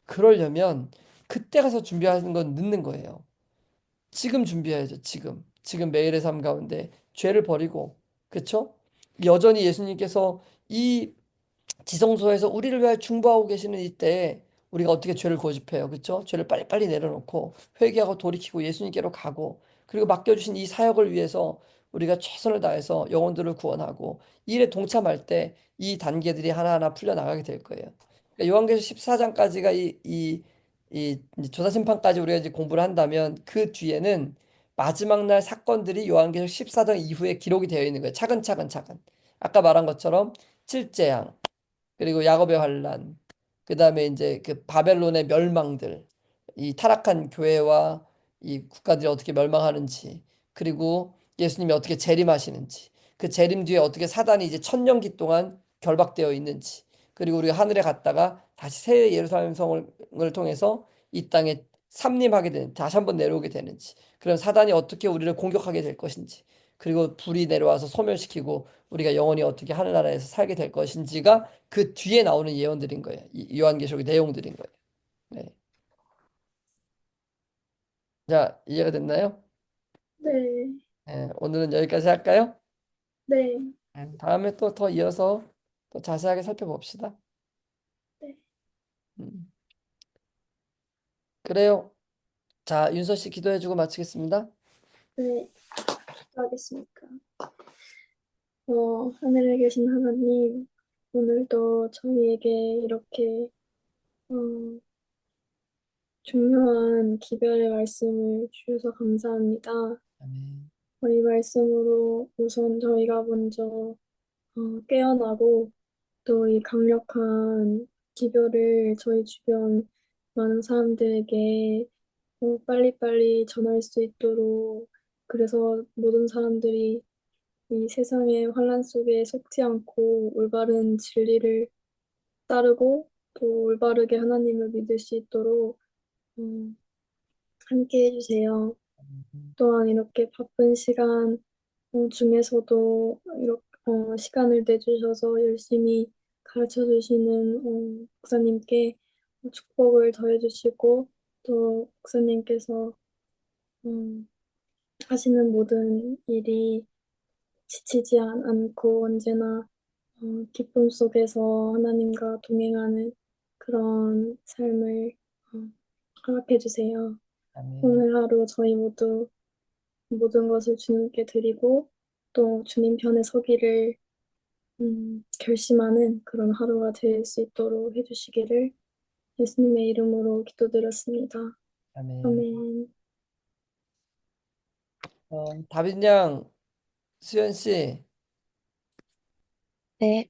그러려면 그때 가서 준비하는 건 늦는 거예요. 지금 준비해야죠. 지금 매일의 삶 가운데 죄를 버리고 그렇죠? 여전히 예수님께서 이 지성소에서 우리를 위하여 중보하고 계시는 이때에 우리가 어떻게 죄를 고집해요. 그렇죠? 죄를 빨리빨리 내려놓고 회개하고 돌이키고 예수님께로 가고 그리고 맡겨주신 이 사역을 위해서 우리가 최선을 다해서 영혼들을 구원하고 이 일에 동참할 때 이 단계들이 하나하나 풀려나가게 될 거예요. 그러니까 요한계시록 14장까지가 이 조사심판까지 우리가 이제 공부를 한다면 그 뒤에는 마지막 날 사건들이 요한계시록 14장 이후에 기록이 되어 있는 거예요. 차근차근 차근. 아까 말한 것처럼 칠재앙, 그리고 야곱의 환란, 그다음에 이제 그 바벨론의 멸망들, 이 타락한 교회와 이 국가들이 어떻게 멸망하는지, 그리고 예수님이 어떻게 재림하시는지, 그 재림 뒤에 어떻게 사단이 이제 천년기 동안 결박되어 있는지, 그리고 우리가 하늘에 갔다가 다시 새 예루살렘 성을 통해서 이 땅에 삼림하게 되는, 다시 한번 내려오게 되는지, 그럼 사단이 어떻게 우리를 공격하게 될 것인지, 그리고 불이 내려와서 소멸시키고 우리가 영원히 어떻게 하늘나라에서 살게 될 것인지가 그 뒤에 나오는 예언들인 거예요. 이 요한계시록의 내용들인 거예요. 네. 자, 이해가 됐나요? 네, 네, 오늘은 여기까지 할까요? 네, 다음에 또 더 이어서 또 자세하게 살펴봅시다. 네, 음, 그래요. 자, 윤서 씨 기도해주고 마치겠습니다. 네, 하겠습니까? 하늘에 계신 하나님, 오늘도 저희에게 이렇게 어, 중요한 기별의 말씀을 주셔서 감사합니다. 아멘. 이 말씀으로 우선 저희가 먼저 깨어나고 또 이 강력한 기별을 저희 주변 많은 사람들에게 빨리빨리 전할 수 있도록 그래서 모든 사람들이 이 세상의 환란 속에 속지 않고 올바른 진리를 따르고 또 올바르게 하나님을 믿을 수 있도록 음, 함께 해주세요. 또한 이렇게 바쁜 시간 중에서도 이렇게 시간을 내주셔서 열심히 가르쳐 주시는 목사님께 축복을 더해 주시고 또 목사님께서 음, 하시는 모든 일이 지치지 않고 언제나 기쁨 속에서 하나님과 동행하는 그런 삶을 어, 허락해 주세요. 아멘. 오늘 하루 저희 모두 모든 것을 주님께 드리고 또 주님 편에 서기를 결심하는 그런 하루가 될 수 있도록 해주시기를 예수님의 이름으로 기도드렸습니다. 아멘. 아멘. 다빈 양, 수연 씨. 네.